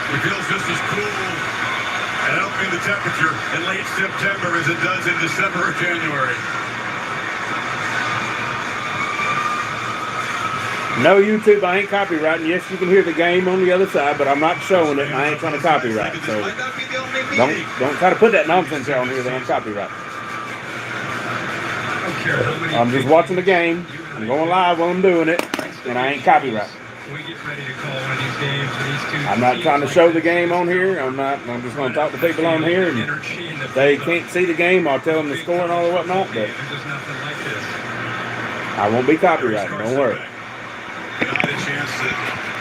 It feels just as cool, and I don't mean the temperature, in late September as it does in December or January. No YouTube, I ain't copywriting. Yes, you can hear the game on the other side, but I'm not showing it, and I ain't trying to copyright. So don't try to put that nonsense on here that I'm copyrighting. I'm just watching the game. I'm going live while I'm doing it, and I ain't copyrighting. I'm not trying to show the game on here. I'm just going to talk to people on here, and if they can't see the game, I'll tell them the score and all or whatnot, but I won't be copyrighting. Don't worry. Not a chance to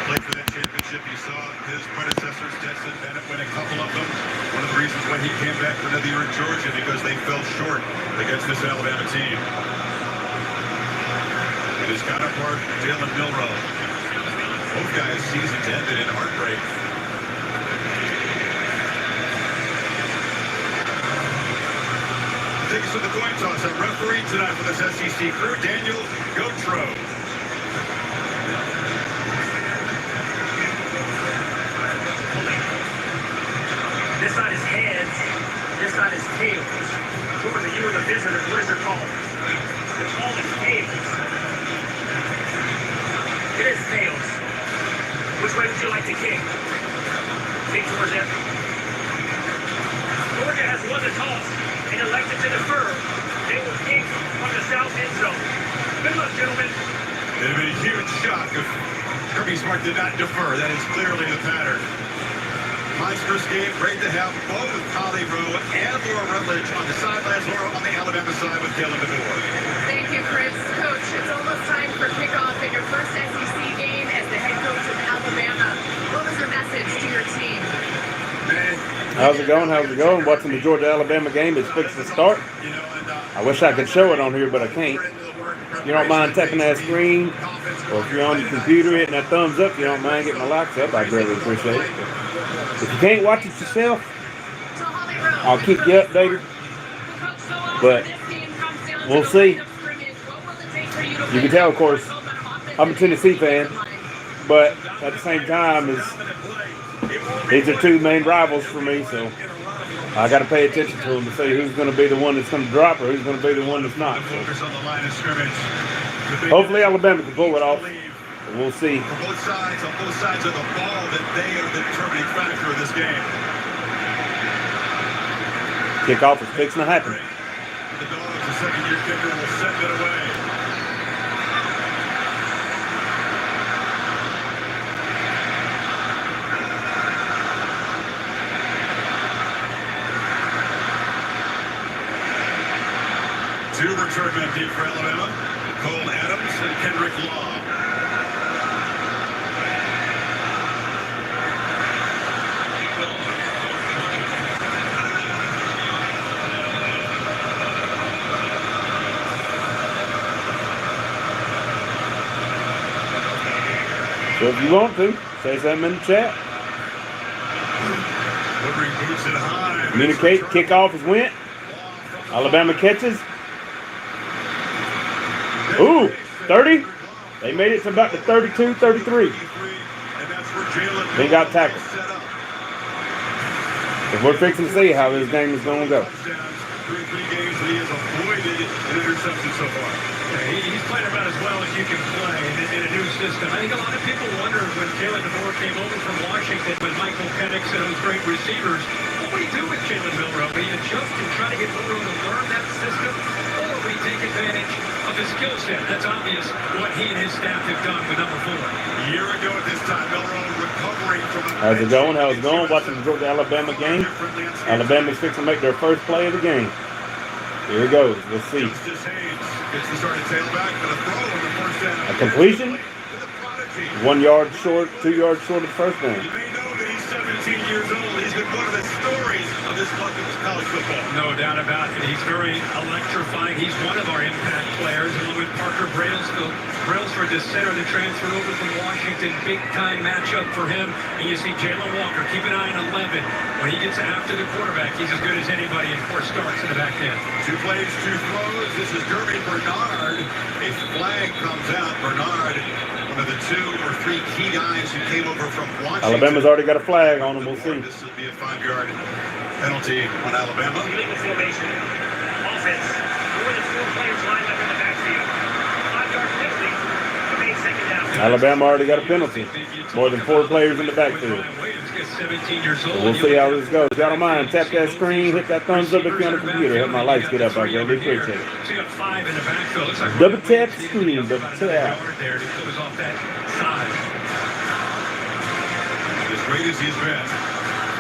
play for that championship. You saw his predecessors, Stetson Bennett, win a couple of them. One of the reasons why he came back for another year in Georgia, because they fell short against this Alabama team. And his counterpart, Jalen Milroe. Both guys' seasons ended in heartbreak. Takes to the coin toss. Our referee tonight for this SEC crew, Daniel Gotro. This side is heads, this side is tails. Jordan, you were the visitor. What is it called? It's called tails. It is tails. Which way would you like to kick? Kick towards it. Georgia has won the toss and elected to defer. They will kick from the south end zone. Good luck, gentlemen. It would be a huge shock if Kirby Smart did not defer. That is clearly the pattern. Mike's first game, great to have both Holly Rowe and Laura Rutledge on the sidelines. Laura on the Alabama side with Kellen DeVore. Thank you, Chris. Coach, it's almost time for kickoff in your first SEC game as the head coach of Alabama. What was your message to your team? How's it going? How's it going? Watching the Georgia-Alabama game. It's fixed to start. I wish I could show it on here, but I can't. If you don't mind tapping that screen, or if you're on your computer hitting that thumbs up, you don't mind getting my likes up, I'd really appreciate it. If you can't watch it yourself, I'll keep you updated. But we'll see. You can tell, of course, I'm a Tennessee fan, but at the same time, these are two main rivals for me, so I got to pay attention to them to see who's going to be the one that's going to drop or who's going to be the one that's not. So hopefully Alabama can pull it off. We'll see. On both sides of the ball, that they are the determining factor of this game. Kickoff is fixing to happen. The Dogs, the second-year kicker, will send it away. Two return men deep for Alabama. Cole Adams and Kendrick Law. So if you want to, say something in the chat. Communicate, kickoff is went. Alabama catches. Ooh, 30. They made it to about the 32, 33. They got tackled. So we're fixing to see how this game is going to go. 3 games, he has avoided an interception so far. He's playing about as well as you can play in a new system. I think a lot of people wondered when Jalen DeVore came over from Washington with Michael Penix and those great receivers, what would he do with Jalen Milroe? Would he adjust and try to get Milroe to learn that system? Or would he take advantage of his skill set? That's obvious what he and his staff have done with number 4. A year ago at this time, Milroe recovering from a... How's it going? How's it going? Watching the Georgia-Alabama game. Alabama's fixing to make their first play of the game. Here it goes. Let's see. Gets the starting tailback for the throw in the first down. A completion. 1 yard short, 2 yards short of the first down. You may know that he's 17 years old. He's been one of the stories of this college football. No doubt about it. He's very electrifying. He's one of our impact players, along with Parker Brailsford, the center that transferred over from Washington. Big-time matchup for him. And you see Jalen Walker. Keep an eye on 11. When he gets after the quarterback, he's as good as anybody in 4 starts in the back end. 2 plays, 2 throws. This is Derby Bernard. A flag comes out. Bernard one of the 2 or 3 key guys who came over from Washington. Alabama's already got a flag on them. We'll see. This would be a 5-yard penalty on Alabama. Illegal formation. Offense. More than 4 players lined up in the backfield. 5-yard penalty. Remain second down. Alabama already got a penalty. More than 4 players in the backfield. 17 years old. So we'll see how this goes. Y'all don't mind, tap that screen, hit that thumbs up if you're on the computer. Help my lights get up. I really appreciate it. So you got 5 in the backfield. Looks like Double tap screen, double tap. There to close off that side. As great as he's been,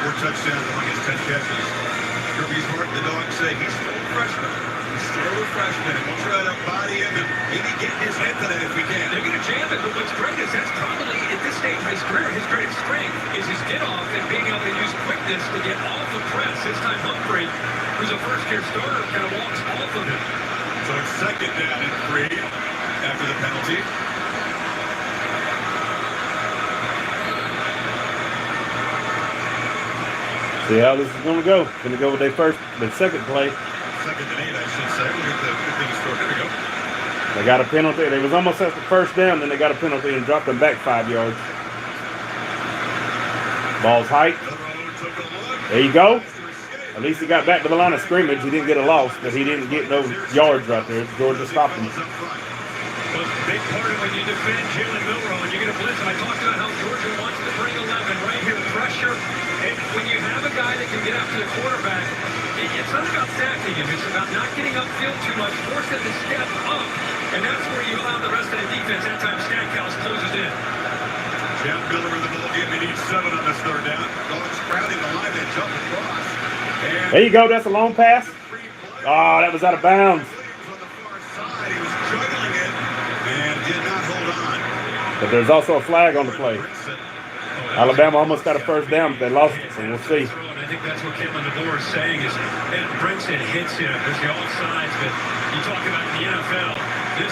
4 touchdowns among his 10 catches. Kirby Smart, the dogs say he's still a freshman. He's still a freshman. And we'll try to body him and maybe get his head to that if we can. They're going to jam it, but what's great is that's probably, at this stage of his career, his greatest strength is his get-off and being able to use quickness to get off the press. This time Humphrey, who's a first-year starter, kind of walks off of him. So it's second down and 3 after the penalty. See how this is going to go. Going to go with their second play. Second and 8, I should say. We'll get the thing scored. Here we go. They got a penalty. They was almost at the first down, then they got a penalty and dropped them back 5 yards. Ball's height. There you go. At least he got back to the line of scrimmage. He didn't get a loss, but he didn't get no yards right there. Georgia stopped him. Well, big part of when you defend Jalen Milroe and you get a blitz. I talked about how Georgia wants to bring 11 right here, pressure. And when you have a guy that can get out to the quarterback, it's not about sacking him. It's about not getting upfield too much, force him to step up. And that's where you allow the rest of the defense. That time Stackhouse closes in. Jeff Miller in the ball game. He needs 7 on this 3rd down. Dogs crowding the line and jump across. And There you go. That's a long pass. Oh, that was out of bounds. on the far side. He was juggling it and did not hold on. But there's also a flag on the play. Alabama almost got a first down, but they lost it, so we'll see. I think that's what Caitlin DeBoer is saying is that Brinson hits him. There's the offsides, but you talk about the NFL.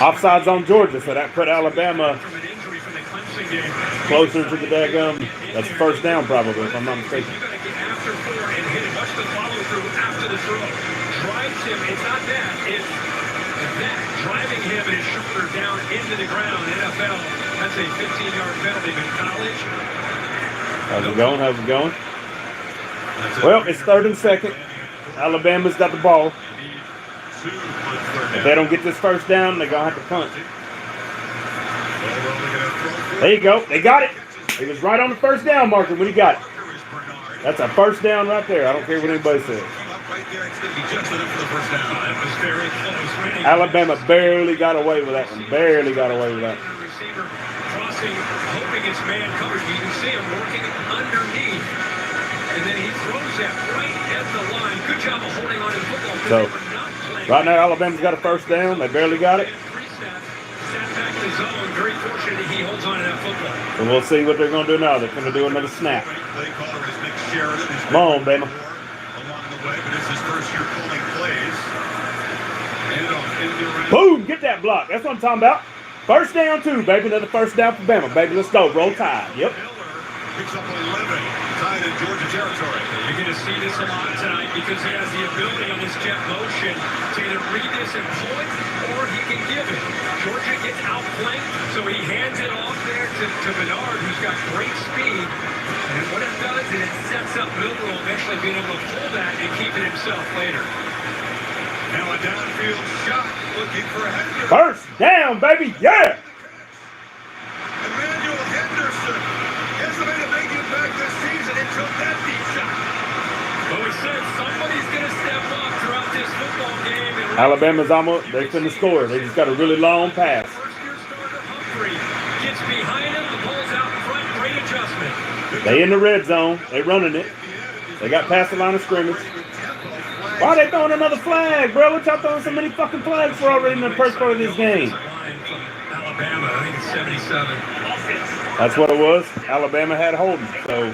Offsides on Georgia, so that put Alabama From an injury from the Clemson game. closer to the daggum. That's the first down, probably, if I'm not mistaken. You got to get after 4 and hit it. Watch the follow through after the throw. Drives him. It's not that. It's that driving him and his shoulder down into the ground. NFL. That's a 15-yard penalty. But college. How's it going? How's it going? Well, it's 3rd and 2nd. Alabama's got the ball. If they don't get this first down, they're going to have to punt. There you go. They got it. He was right on the first down marker when he got it. That's a first down right there. I don't care what anybody says. Alabama barely got away with that one. Barely got away with that. Receiver crossing, hoping it's man coverage. You can see him working underneath. And then he throws that right at the line. Good job of holding on his football. So, right now, Alabama's got a first down. They barely got it. Sat back to zone. Very fortunate that he holds on to that football. So we'll see what they're going to do now. They're going to do another snap. Come on, Bama. Along the way, but it's his first year calling plays. And on Boom! Get that block. That's what I'm talking about. First down, 2, baby. Another first down for Bama, baby. Let's go. Roll Tide. Yep. picks up 11, tied in Georgia territory. You're going to see this a lot tonight because he has the ability on this jet motion to either read this and pull it, or he can give it. Georgia gets outflanked, so he hands it off there to Bernard, who's got great speed. And what it does is it sets up Milroe eventually being able to pull that and keep it himself later. Now a downfield shot looking for Henderson. First down, baby. Yeah. Emmanuel Henderson estimated making it back this season until that deep shot. But we said somebody's going to step up throughout this football game. And Alabama's almost, they couldn't score. They just got a really long pass. first-year starter Humphrey gets behind him. The ball's out in front. Great adjustment. They in the red zone. They running it. They got past the line of scrimmage. Why are they throwing another flag, bro? What y'all throwing so many fucking flags for already in the first part of this game? Alabama, I think it's 77. That's what it was. Alabama had holding. So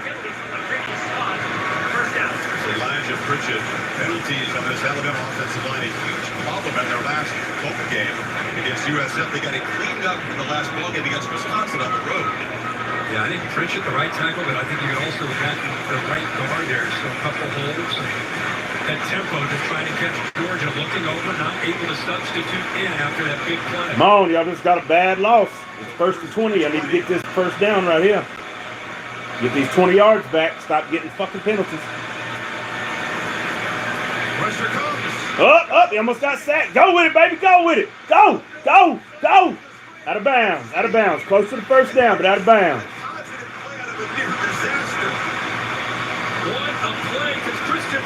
Elijah Pritchett, penalties on this Alabama offensive line, a huge problem in their last home game against USF. They got it cleaned up in the last ball game against Wisconsin on the road. Yeah, I think Pritchett the right tackle, but I think you could also have the right guard there. So a couple holds. that tempo to try to catch Georgia. Looking over, not able to substitute in after that big play. Come on, y'all just got a bad loss. It's 1st and 20. I need to get this first down right here. Get these 20 yards back. Stop getting fucking penalties. Pressure comes. Up. He almost got sacked. Go with it, baby. Go with it. Go. Out of bounds. Close to the first down, but out of bounds.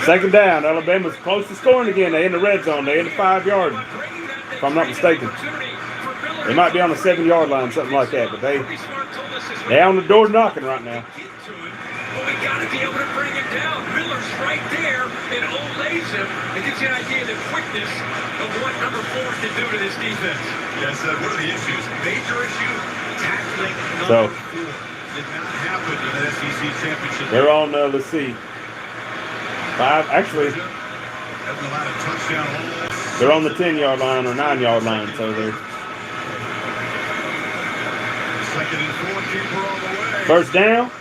Second down. Alabama's close to scoring again. They're in the red zone. They're in the 5 yard. If I'm not mistaken. They might be on the 7 yard line, something like that. But they're on the door knocking right now. But we got to be able to bring him down. Miller's right there and olays him. It gives you an idea of the quickness of what number 4 can do to this defense. Yes, what are the issues? Major issue, tackling So, number 4. Did not happen in the SEC championship. they're on, let's see. 5, actually, they're on the 10 yard line or 9 yard line, so they're. Second and 4, keeper on the way. First down.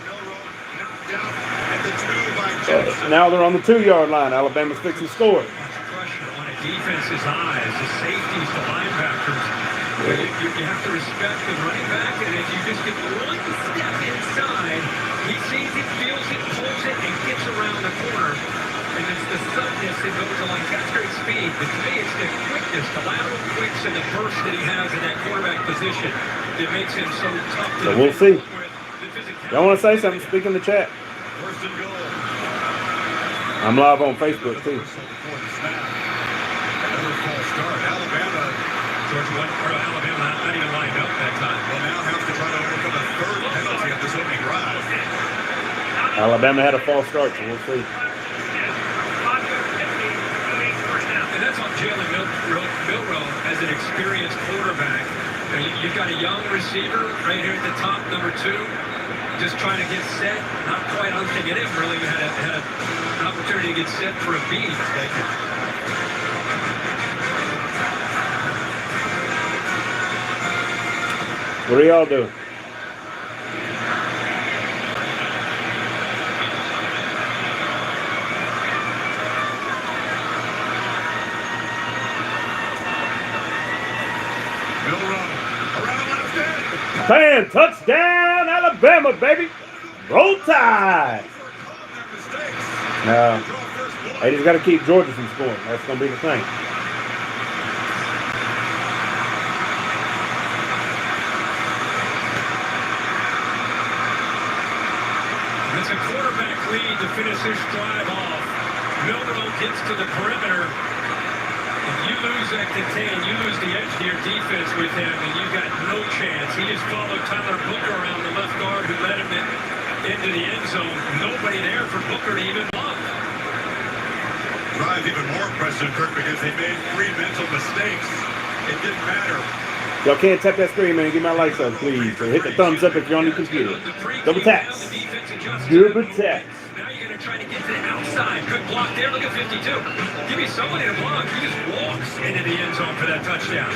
Now they're on the 2 yard line. Alabama's fixing to score. Pressure on a defense's eyes, the safeties, the linebackers. You have to respect the running back, and if you just get one step inside, he sees it, feels it, pulls it, and gets around the corner. And it's the suddenness that goes along. He's got great speed, but to me it's the quickness, the lateral quicks, and the burst that he has in that quarterback position that makes him so tough to So we'll see. with. Y'all want to say something? Speak in the chat. First and goal. I'm live on Facebook too. Another false start. Alabama not even lined up that time. Well, now have to try to overcome a third penalty of this opening drive. Alabama had a false start, so we'll see. And that's on Jalen Milroe as an experienced quarterback. You've got a young receiver right here at the top, number 2, just trying to get set. Not quite, I don't think it is really had an opportunity to get set for a beat. What are y'all doing? Fan, touchdown, Alabama, baby. Roll Tide. No. They just got to keep Georgia from scoring. That's going to be the thing. It's a quarterback lead to finish this drive off. Milroe gets to the perimeter. If you lose that contain, you lose the edge to your defense with him, and you've got no chance. He just followed Tyler Booker around the left guard who led him into the end zone. Nobody there for Booker to even block. Drive even more impressive, Kirk, because they made 3 mental mistakes. It didn't matter. Y'all can't tap that screen, man. Give my lights up, please. So hit the thumbs up if you're on your computer. Double taps. Double taps. Now you're going to try to get to the outside. Good block there. Look at 52. Give me somebody to block. He just walks into the end zone for that touchdown.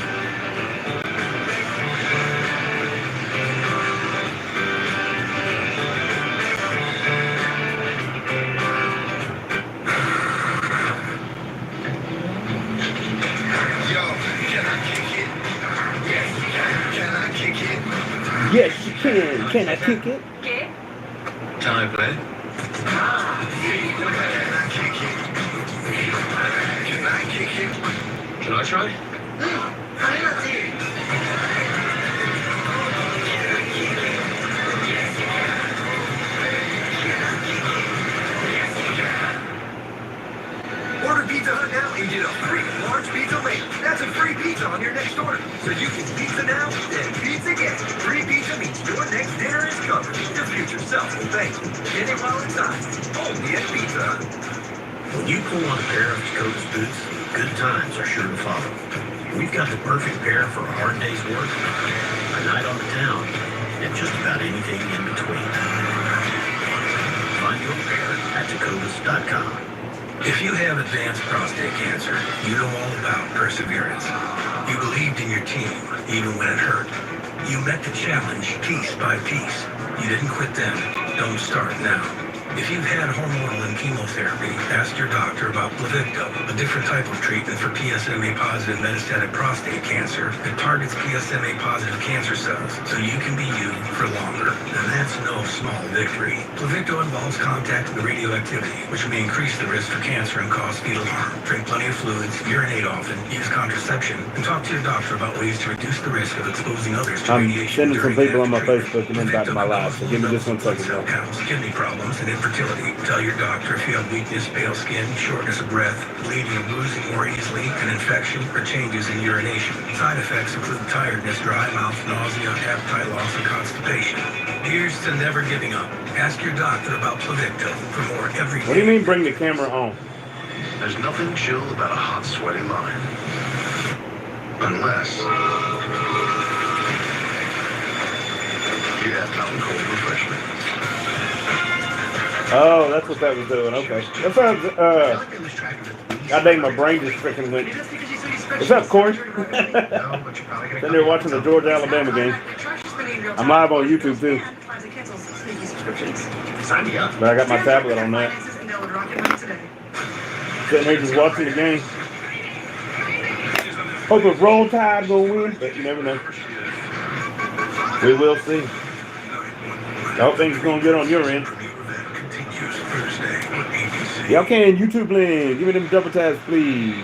Yes, you can. Can I kick it? ¿Qué? Time play. Can I try? Order Pizza Hut now and get a free large pizza late. That's a free pizza on your next order. So you can pizza now, then pizza again. Free pizza means your next dinner is covered. Your future self will thank you. Get it while it's hot. Only at Pizza Hut. When you pull on a pair of Dakota's boots, good times are sure to follow. We've got the perfect pair for a hard day's work, a night on the town, and just about anything in between. Find your pair at Dakotas.com. If you have advanced prostate cancer, you know all about perseverance. You believed in your team, even when it hurt. You met the challenge piece by piece. You didn't quit then. Don't start now. If you've had hormonal and chemotherapy, ask your doctor about Pluvicto, a different type of treatment for PSMA-positive metastatic prostate cancer that targets PSMA-positive cancer cells so you can be you for longer. And that's no small victory. Pluvicto involves contacting the radioactivity, which may increase the risk for cancer and cause fetal harm. Drink plenty of fluids, urinate often, use contraception, and talk to your doctor about ways to reduce the risk of exposing others to I'm radiation. sending some people on my Facebook and invite my live, so give me just 1 second. Cell counts, kidney problems, and infertility. Tell your doctor if you have weakness, pale skin, shortness of breath, bleeding or bruising more easily, an infection, or changes in urination. Side effects include tiredness, dry mouth, nausea, appetite loss, and constipation. Here's to never giving up. Ask your doctor about Pluvicto for more every day. What do you mean bring the camera on? There's nothing chill about a hot, sweaty line. Unless you have mountain cold refreshment. Oh, that's what that was doing. Okay. That sounds, God dang, my brain just freaking went. What's up, Corey? Sitting there watching the Georgia-Alabama game. I'm live on YouTube, too. But I got my tablet on that. Sitting there just watching the game. Hope if Roll Tide gonna win, but you never know. We will see. I hope things are gonna get on your end. Y'all can YouTube link. Give me them double tabs, please.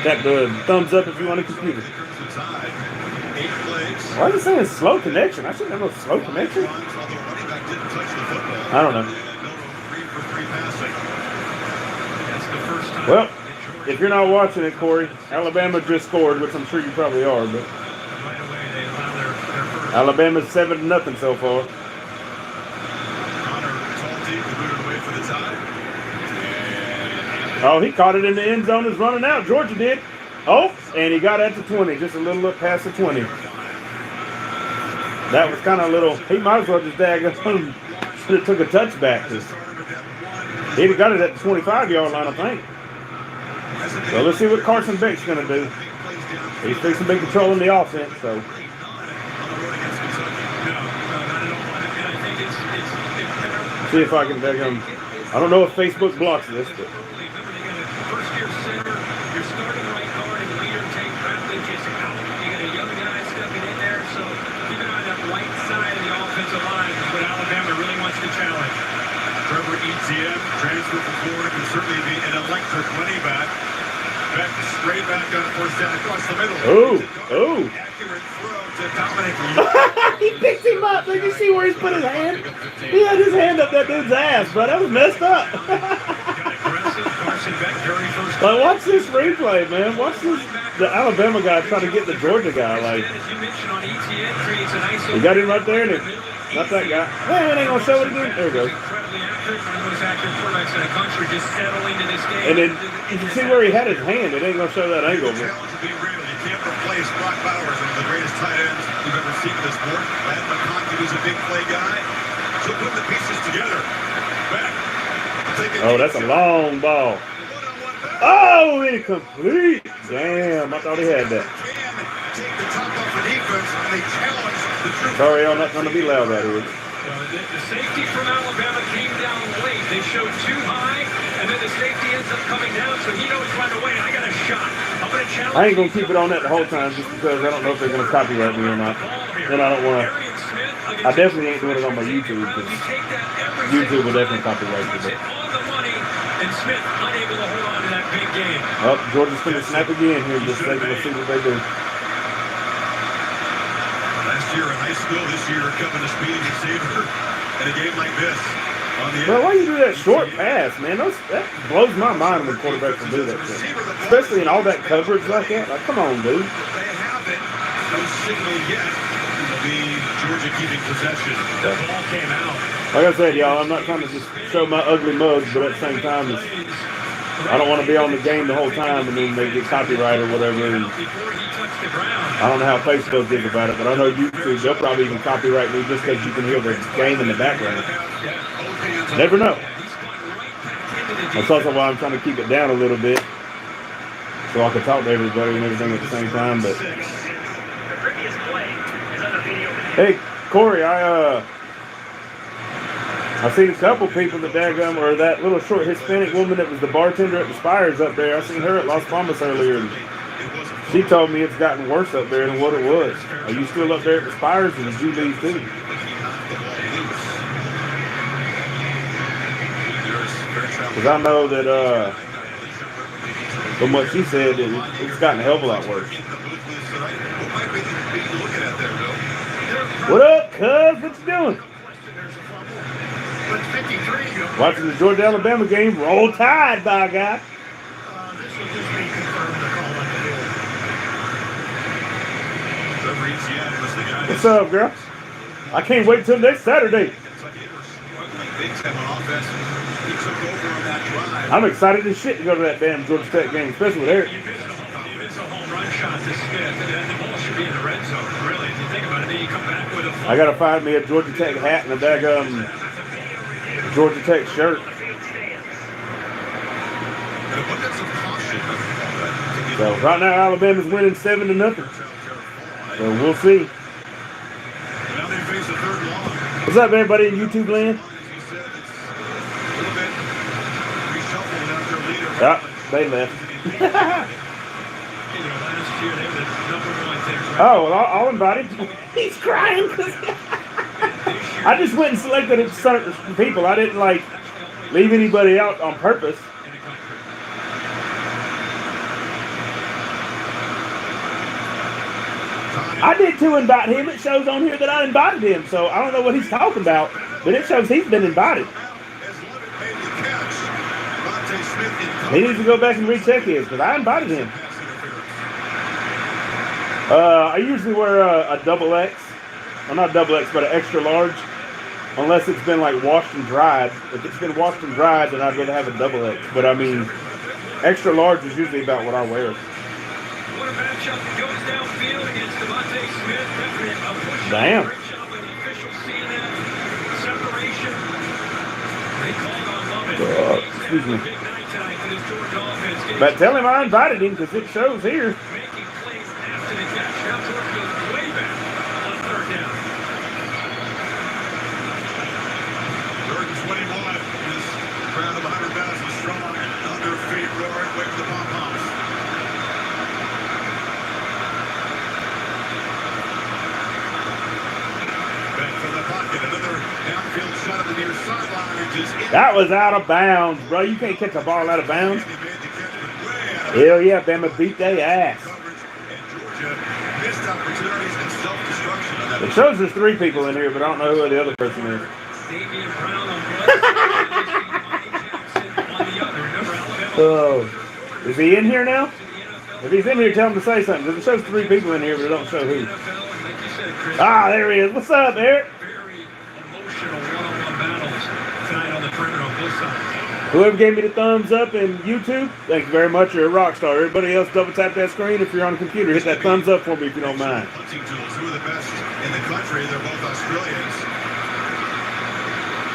Tap the thumbs up if you want a computer. Why is it saying slow connection? I shouldn't have no slow connection. I don't know. Well, if you're not watching it, Corey, Alabama just scored, which I'm sure you probably are, but Alabama's 7-0 so far. Oh, he caught it in the end zone. Is running out. Georgia did. Oh, and he got at the 20, just a little look past the 20. That was kind of a little. He might as well just should have took a touchback. He'd have got it at the 25-yard line, I think. So let's see what Carson Beck's going to do. He's fixing to be controlling the offense, so. See if I can dig him. I don't know if Facebook blocks this, but. First-year center, your starting right guard and leader, Tate Bradley, is out. You got a young guy stepping in there, so keep an eye on that right side of the offensive line. But Alabama really wants to challenge. Trevor Etienne, transfer from Florida, can certainly be an electric running back. Back straight back on first down across the middle. Oh. Accurate throw to Dominic. He picked him up. Did you see where he's put his hand? He had his hand up that dude's ass, bro. That was messed up. Like, watch this replay, man. Watch this. The Alabama guy trying to get the Georgia guy. Like, he got him right there, and not that guy. Man, it ain't gonna show it again. There we go. And then you can see where he had his hand. It ain't gonna show that angle. But. You can't replace Brock Bowers, one of the greatest tight ends we've ever seen in this sport. Matt McConkey was a big play guy. So put the pieces together. Back. Oh, that's a long ball. Oh, incomplete. Damn, I thought he had that. Sorry, I'm not going to be loud out here. The safety from Alabama came down late. They showed too high, and then the safety ends up coming down, so he knows right away, I got a shot. I'm going to challenge. I ain't going to keep it on that the whole time just because I don't know if they're going to copyright me or not. And I don't want to. I definitely ain't doing it on my YouTube because YouTube will definitely copyright me. But. And Smith unable to hold on to that big game. Oh, Georgia's going to snap again here. Just let's see what they do. Last year in high school, this year coming to speed receiver in a game like this. Bro, why you do that short pass, man? That blows my mind when quarterbacks will do that shit. Especially in all that coverage like that. Like, come on, dude. They have it. No signal yet. It'll be Georgia keeping possession. The ball came out. Like I said, y'all, I'm not trying to just show my ugly mugs, but at the same time, I don't want to be on the game the whole time and then they get copyright or whatever. And I don't know how Facebook is about it, but I know YouTube, they'll probably even copyright me just because you can hear the game in the background. Never know. That's also why I'm trying to keep it down a little bit so I can talk to everybody and everything at the same time. But hey, Corey, I've seen a couple people that daggum, or that little short Hispanic woman that was the bartender at the Spires up there. I seen her at Las Palmas earlier, and she told me it's gotten worse up there than what it was. Are you still up there at the Spires, or did you leave too? Because I know that from what she said, it's gotten a hell of a lot worse. What up, cuz? What you doing? Watching the Georgia-Alabama game. Roll Tide, by guy. What's up, girl? I can't wait till next Saturday. I'm excited as shit to go to that damn Georgia Tech game, especially with Eric. You miss a home run shot to Smith, and the ball should be in the red zone, really. If you think about it, then you come back with a... I gotta find me a Georgia Tech hat and a daggum Georgia Tech shirt. So right now Alabama's winning 7-0. So we'll see. What's up, everybody in YouTube land? Oh, they left. Oh, well, I'll invite him. He's crying. I just went and selected certain people. I didn't leave anybody out on purpose. I did too invite him. It shows on here that I invited him, so I don't know what he's talking about, but it shows he's been invited. He needs to go back and recheck his, because I invited him. I usually wear a double X. Well, not double X, but an extra large. Unless it's been washed and dried. If it's been washed and dried, then I'd rather have a double X. But I mean, extra large is usually about what I wear. What a matchup goes downfield against Devontae Smith. Damn. Excuse me. But tell him I invited him because it shows here. Making plays after the catch. Now George goes way back on third down. Third and 21. This crowd of 100,000 strong. Under feet roaring. Wait for the pom-poms. Back from the pocket. Another downfield shot at the near sideline. That was out of bounds, bro. You can't catch a ball out of bounds. Hell yeah, Bama beat their ass. It shows there's 3 people in here, but I don't know who the other person is. Oh, is he in here now? If he's in here, tell him to say something. Because it shows 3 people in here, but it don't show who. Ah, there he is. What's up, Eric? Whoever gave me the thumbs up in YouTube, thank you very much. You're a rock star. Everybody else, double tap that screen. If you're on a computer, hit that thumbs up for me if you don't mind. Two of the best in the country. They're both Australians.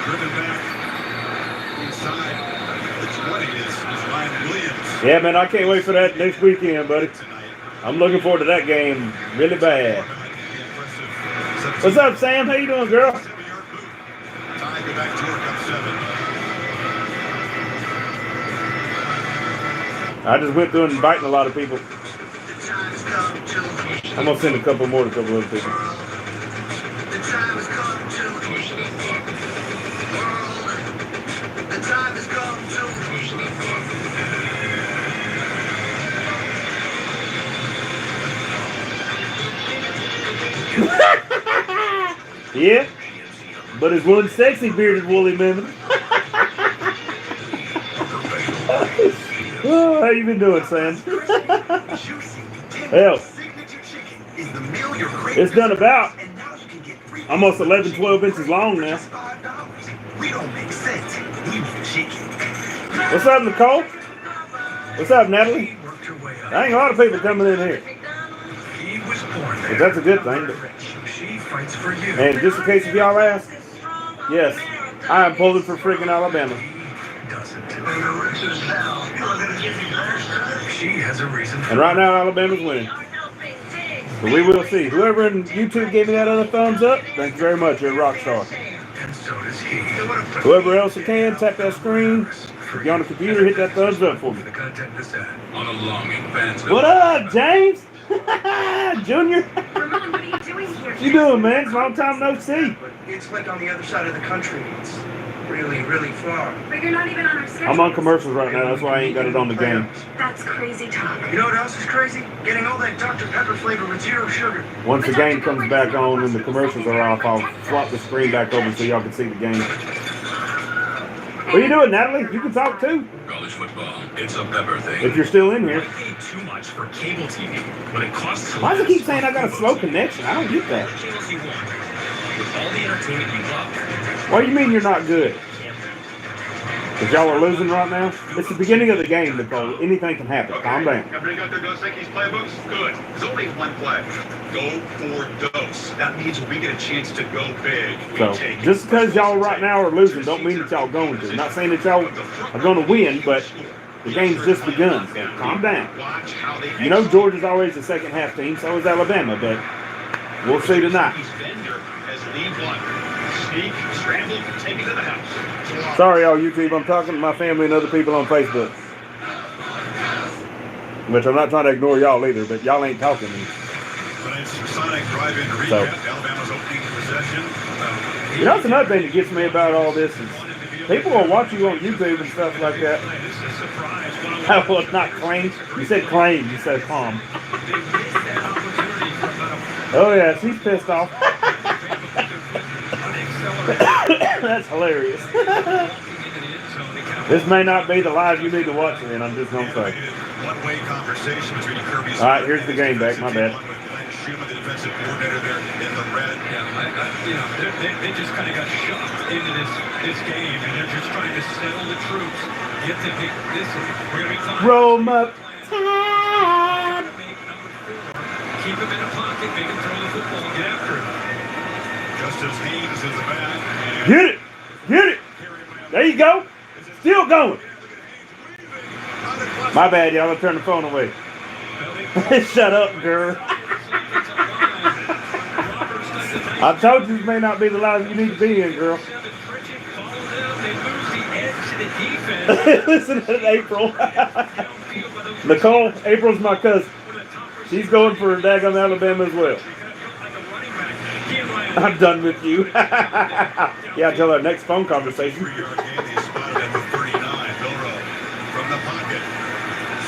Driven back inside the 20 is Ryan Williams. Yeah, man, I can't wait for that next weekend, buddy. I'm looking forward to that game really bad. What's up, Sam? How you doing, girl? Time go back to work up 7. I just went through and inviting a lot of people. I'm going to send a couple more to a couple other people. Yeah, but it's one sexy bearded woolly mammoth. Oh, how you been doing, Sam? Hell, it's done about almost 11, 12 inches long now. What's up, Nicole? What's up, Natalie? There ain't a lot of people coming in here. But that's a good thing. And just in case if y'all ask, yes, I am pulling for freaking Alabama. And right now, Alabama's winning. But we will see. Whoever in YouTube gave me that other thumbs up, thank you very much. You're a rock star. So does he. Whoever else who can, tap that screen. If you're on the computer, hit that thumbs up for me. The content this ad. On a longing fans. What up, James? Junior? Ramon, what are you doing here? What you doing, man? It's long time no see. But it's like on the other side of the country. It's really, really far. But you're not even on our schedule. I'm on commercials right now. That's why I ain't got it on the game. That's crazy talk. You know what else is crazy? Getting all that Dr. Pepper flavor with 0 sugar. Once the game comes back on and the commercials are off, I'll swap the screen back over so y'all can see the game. What are you doing, Natalie? You can talk too. College football. It's a Pepper thing. If you're still in here. I paid too much for cable TV, but it costs Why does it keep saying I got a slow connection? I don't get that. channels you want, with all the entertainment you love. What do you mean you're not good? Because y'all are losing right now? It's the beginning of the game, Nicole. Anything can happen. Calm down. Everybody got their Dos Equis playbooks? Good. There's only one play. Go for Dos. That means we get a chance to go big. We So, take it. just because y'all right now are losing, don't mean that y'all going to. Not saying that y'all are going to win, but the game's just begun. So, calm down. Watch how they You know Georgia's always the second half team, so is Alabama, but we'll see tonight. Bender as lead blocker. Sneak, scramble, take it to the house. Sorry, y'all YouTube. I'm talking to my family and other people on Facebook. Which I'm not trying to ignore y'all either, but y'all ain't talking to me. But it's Sonic drive-in recap. So. Alabama's opening possession. You know, that's another thing that gets me about all this is people will watch you on YouTube and stuff like that. This is a surprise. I will not claim. You said claim. You said calm. They missed that opportunity for about Oh yeah, she's pissed off. an That's hilarious. accelerated. This may not be the live you need to watch it in. I'm just gonna say. One-way conversation between Kirby's. All right, here's the game back. My bad. Schumann, the defensive coordinator there in the red. They just kind of got shoved into this game, and they're just trying to settle the troops. Get to pick this. We're gonna be fine. Roll 'em up. Keep him in a pocket, make him throw the football, get after him. Justice Haynes is the back. Get it. Get it. There you go. Still going. My bad, y'all. I turned the phone away. Shut up, girl. I told you this may not be the life you need to be in, girl. Listen to April. Nicole, April's my cousin. She's going for daggum Alabama as well. I'm done with you. Yeah, until our next phone conversation. 3-yard gain. He's spotted at the 39. Milrow from the pocket.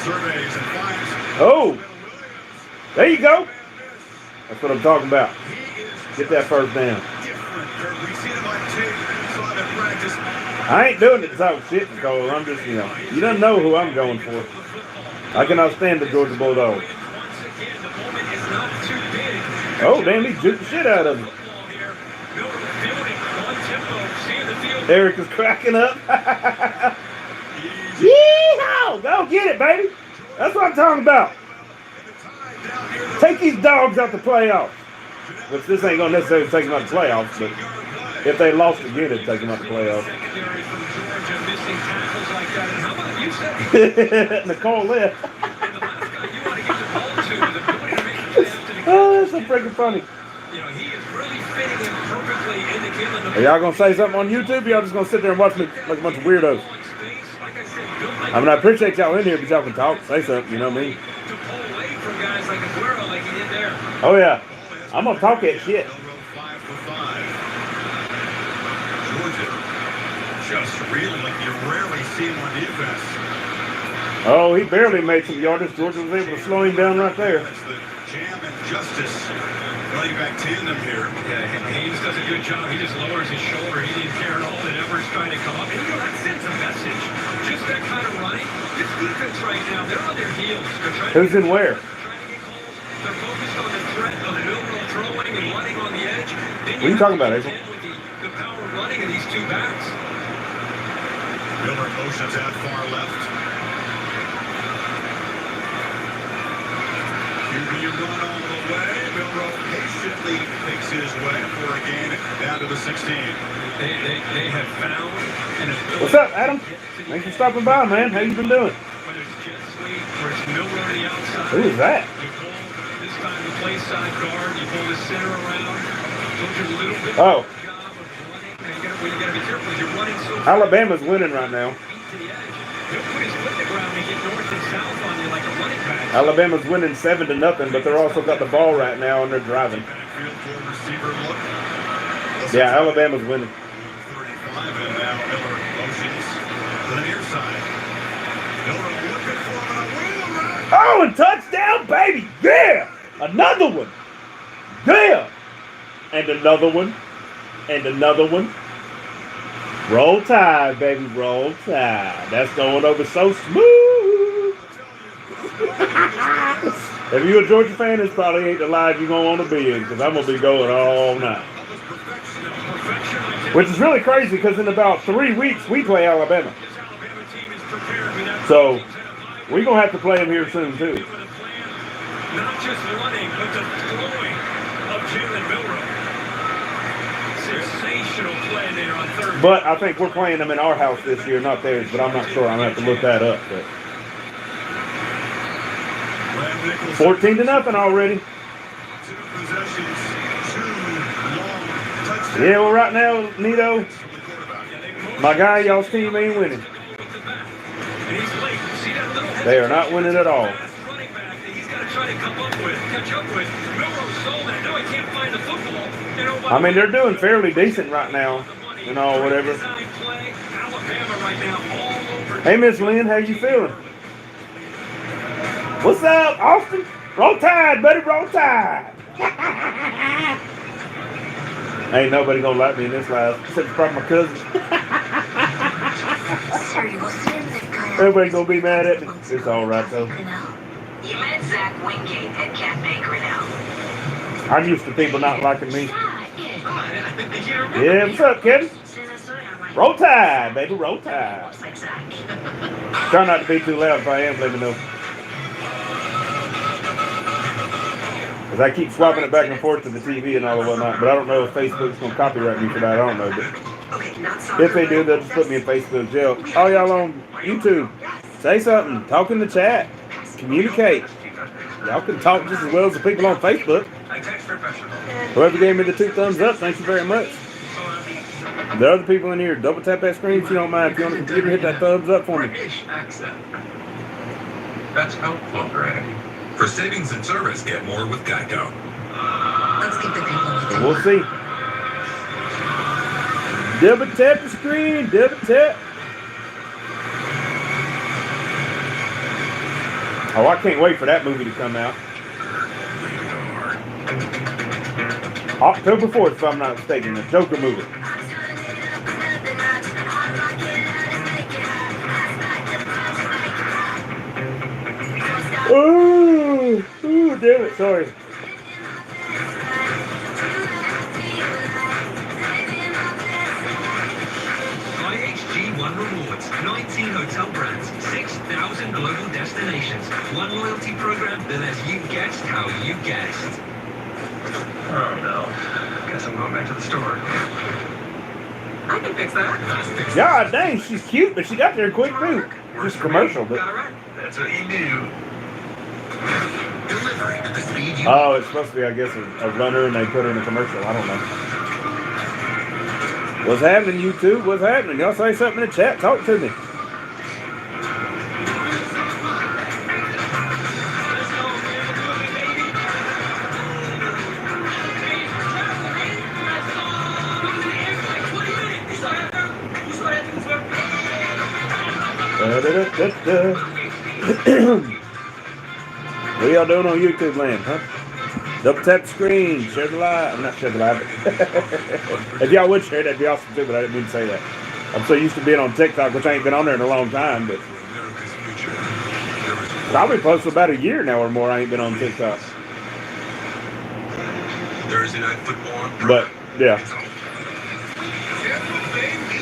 Surveys and finds. Oh, there you go. That's what I'm talking about. Get that first down. Different. We've seen him on tape. Saw him in practice. I ain't doing it to talk shit, Nicole. I'm just, you don't know who I'm going for. I cannot stand the Georgia Bulldogs. Oh, damn, he juked the shit out of him. Eric is cracking up. Yeehaw! Go get it, baby. That's what I'm talking about. Take these dogs out the playoffs. Which this ain't going to necessarily take them out the playoffs, but if they lost again, it'd take them out the playoffs. Nicole left. Oh, that's so freaking funny. Are y'all gonna say something on YouTube? Or y'all just gonna sit there and watch me like a bunch of weirdos? I mean, I appreciate y'all in here, but y'all can talk, say something. You know what I mean? Oh yeah, I'm gonna talk that shit. 5 for 5. Georgia just really like you rarely see him on defense. Oh, he barely made some yardage. Georgia was able to slow him down right there. That's the Jam and Justice running back tandem here. Yeah, Haynes does a good job. He just lowers his shoulder. He didn't care at all that Everett's trying to come up. And that sends a message. Just that kind of running. This defense right now, they're on their heels. They're trying Who's in where? They're focused on the threat of Milrow throwing and running on the edge. Then What are you talking about, April? The power running of these two backs. Miller motions out far left. QB run all the way. Milrow patiently makes his way for a gain down to the 16. They have found an ability. What's up, Adam? Thanks for stopping by, man. How you been doing? Whether it's jet sweep or it's Milrow to the outside. Who is that? You pull this time the play side guard. You pull the center around. Took a little bit Oh. of a job of running and get a Well, you got to be careful. You're running so fast. Alabama's winning right now. To the edge. He'll put his foot in the ground and get north and south on you like a running back. Alabama's winning 7-0, but they're also got the ball right now and they're driving. Backfield for receiver look. Yeah, Alabama's winning. 35, and now Miller motions to the near side. Miller looking for him on a wheel route. Oh, and touchdown, baby! Yeah! Another one! Yeah! And another one. And another one. Roll Tide, baby. Roll Tide. That's going over so smooth. If you're a Georgia fan, this probably ain't the live you're going to want to be in, because I'm going to be going all night. Which is really crazy, because in about 3 weeks, we play Alabama. So, we're going to have to play them here soon, too. Not just running, but the throwing of Jalen Milroe. Sensational play there on third. But I think we're playing them in our house this year, not theirs, but I'm not sure. I'm going to have to look that up. But 14-0 already. 2 possessions, 2 long touchdowns. Yeah, well, right now, Nito, my guy, y'all's team ain't winning. And he's late. See that little They are not winning at all. running back that he's got to try to catch up with. Milroe saw that. Now he can't find the football. You know, I mean, they're doing fairly decent right now. You know, whatever. Play. Alabama right now all over. Hey, Miss Lynn, how you feeling? What's up, Austin? Roll Tide, buddy, roll Tide. Ain't nobody gonna like me in this live, except for probably my cousin. Everybody gonna be mad at me. It's all right though. You met Zach Wingate at Cat Bakery now. I'm used to people not liking me. Yeah, what's up, Kevin? Roll Tide, baby, roll Tide. Try not to be too loud if I am, let me know. Because I keep swapping it back and forth to the TV and all and whatnot, but I don't know if Facebook's going to copyright me for that. I don't know. But if they do, they'll just put me in Facebook jail. All y'all on YouTube, say something. Talk in the chat. Communicate. Y'all can talk just as well as the people on Facebook. Whoever gave me the 2 thumbs up, thank you very much. The other people in here, double tap that screen if you don't mind. If you're on the computer, hit that thumbs up for me. That's helpful, Greg. For savings and service, get more with Geico. Let's keep the people with We'll see. Double tap the screen, double tap. Oh, I can't wait for that movie to come out. October 4th, if I'm not mistaken, the Joker movie. Ooh, damn it, sorry. IHG One Rewards, 19 hotel brands, 6,000 global destinations, one loyalty program that lets you guess how you guessed. Oh no. Guess I'm going back to the store. I can fix that. God dang, she's cute, but she got there quick too. Just commercial, but. That's what you do. Delivery at the speed you Oh, it's supposed to be, I guess, a runner, and they put her in a commercial. I don't know. What's happening, YouTube? What's happening? Y'all say something in the chat. Talk to me. What y'all doing on YouTube land, huh? Double tap the screen, share the live. I'm not share the live. If y'all would share, that'd be awesome too, but I didn't mean to say that. I'm so used to being on TikTok, which I ain't been on there in a long time, but probably close to about a year now or more I ain't been on TikTok. Thursday night football. But, yeah.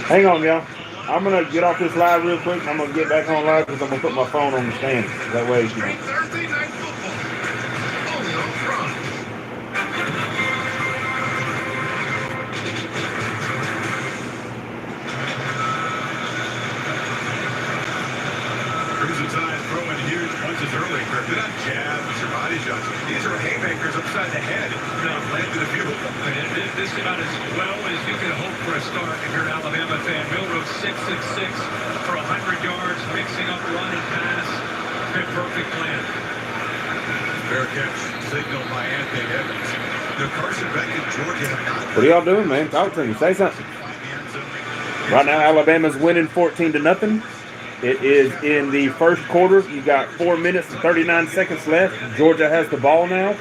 Hang on, y'all. I'm going to get off this live real quick. I'm going to get back on live because I'm going to put my phone on the stand. That way, you know. Thursday night football. Only on Prime. Crimson Tide throwing huge punch punches early, Kirk. They're not jabs or body shots. These are haymakers upside the head. Landed a few of them. This is about as well as you can hope for a start if you're an Alabama fan. Milroe 6 of 6 for 100 yards, mixing up run and pass. Been perfect plan. Fair catch signal by Anthony Evans. The Carson Beck in Georgia have not. What are y'all doing, man? Talk to me. Say something. Right now, Alabama's winning 14-0. It is in the first quarter. You got 4 minutes and 39 seconds left. Georgia has the ball now.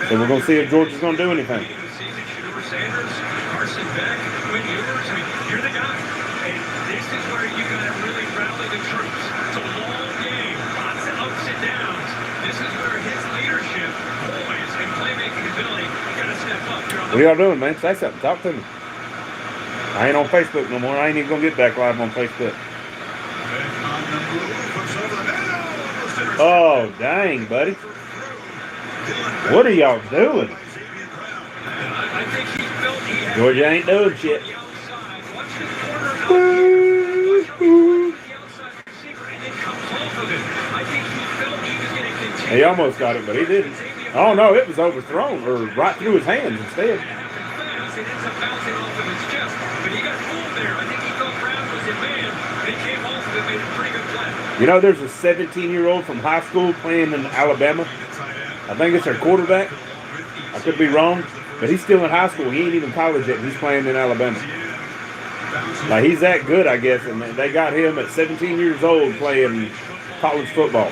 So we're going to see if Georgia's going to do anything. Sanders, Carson Beck, Quinn Ewers, you're the guy. And this is where you got to really rally the troops. It's a long game, lots of ups and downs. This is where his leadership, poise, and playmaking ability got to step up. What are y'all doing, man? Say something. Talk to me. I ain't on Facebook no more. I ain't even going to get back live on Facebook. Oh, dang, buddy. What are y'all doing? Georgia ain't doing shit. He almost got it, but he didn't. Oh, no, it was overthrown, or right through his hands instead. You know, there's a 17-year-old from high school playing in Alabama. I think it's their quarterback. I could be wrong, but he's still in high school. He ain't even college yet. He's playing in Alabama. Like, he's that good, I guess, and they got him at 17 years old playing college football.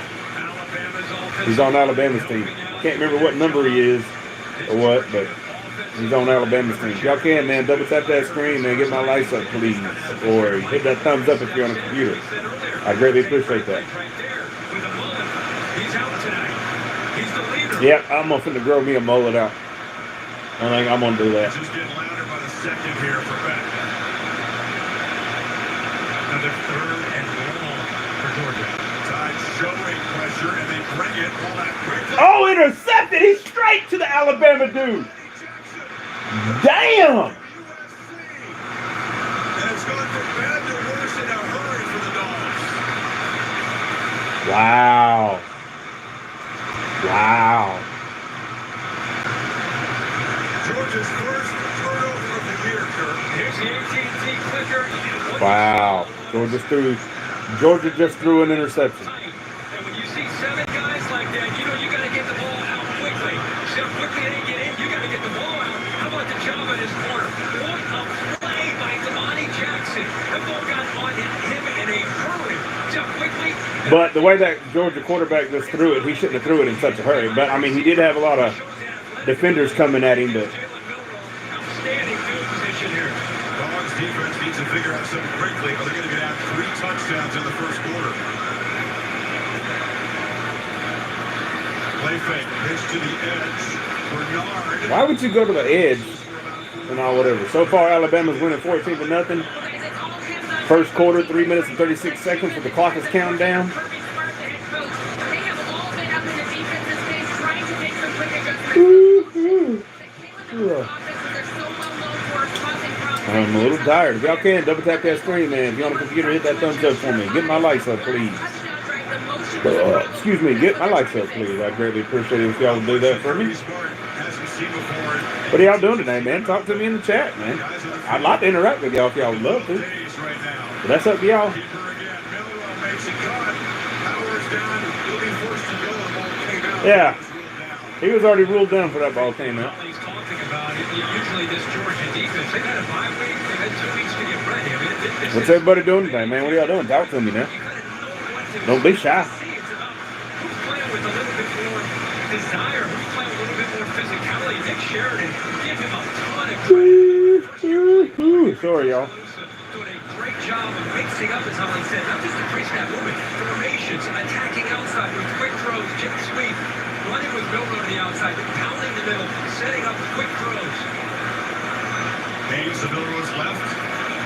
He's on Alabama's team. Can't remember what number he is or what, but he's on Alabama's team. If y'all can, man, double tap that screen, man. Get my lights up, please. Or hit that thumbs up if you're on a computer. I greatly appreciate that. Yep, I'm going to grow me a mullet out. I think I'm going to do that. Just getting louder by the second here for Beck. Another third and long for Georgia. Tide showing pressure, and they bring it all that quickly. Oh, intercepted! He's straight to the Alabama dude. Damn! And it's gone from bad to worse in a hurry for the Dogs. Wow. Wow. Georgia's first turnover of the year, Kirk. Here's the AT&T clicker. Wow. Georgia just threw an interception. And when you see 7 guys like that, you know you got to get the ball out quickly. See how quickly they get in? You got to get the ball out. How about the job in his corner? What a play by Damani Jackson. The ball got on him in a hurry. See how quickly? But the way that Georgia quarterback just threw it, he shouldn't have threw it in such a hurry. But, I mean, he did have a lot of defenders coming at him. But Outstanding field position here. Dogs defense needs to figure out something quickly, or they're going to get out 3 touchdowns in the first quarter. Play fake, pitch to the edge. Bernard. why would you go to the edge and all whatever? So far, Alabama's winning 14-0. First quarter, 3 minutes and 36 seconds with the clock is counting down. I'm a little tired. If y'all can, double tap that screen, man. If you're on a computer, hit that thumbs up for me. Get my lights up, please. Excuse me, get my lights up, please. I greatly appreciate it if y'all would do that for me. What are y'all doing today, man? Talk to me in the chat, man. I'd like to interact with y'all if y'all would love to. But that's up to y'all. Yeah. He was already ruled down for that ball came out. He's talking about it. Usually this Georgia defense, they've had a bye week. They've had 2 weeks to get ready. I mean, What's everybody doing today, man? What are y'all doing? Talk to me now. Don't be shy. Who's playing with a little bit more desire? Who's playing with a little bit more physicality? Nick Sheridan, give him a ton of credit. Sorry, y'all. Doing a great job of mixing up, as Holly said, not just increasing that movement, formations, attacking outside with quick throws, jet sweep, running with Milroe to the outside, pounding the middle, setting up quick throws. Hayes, the Milroe's left.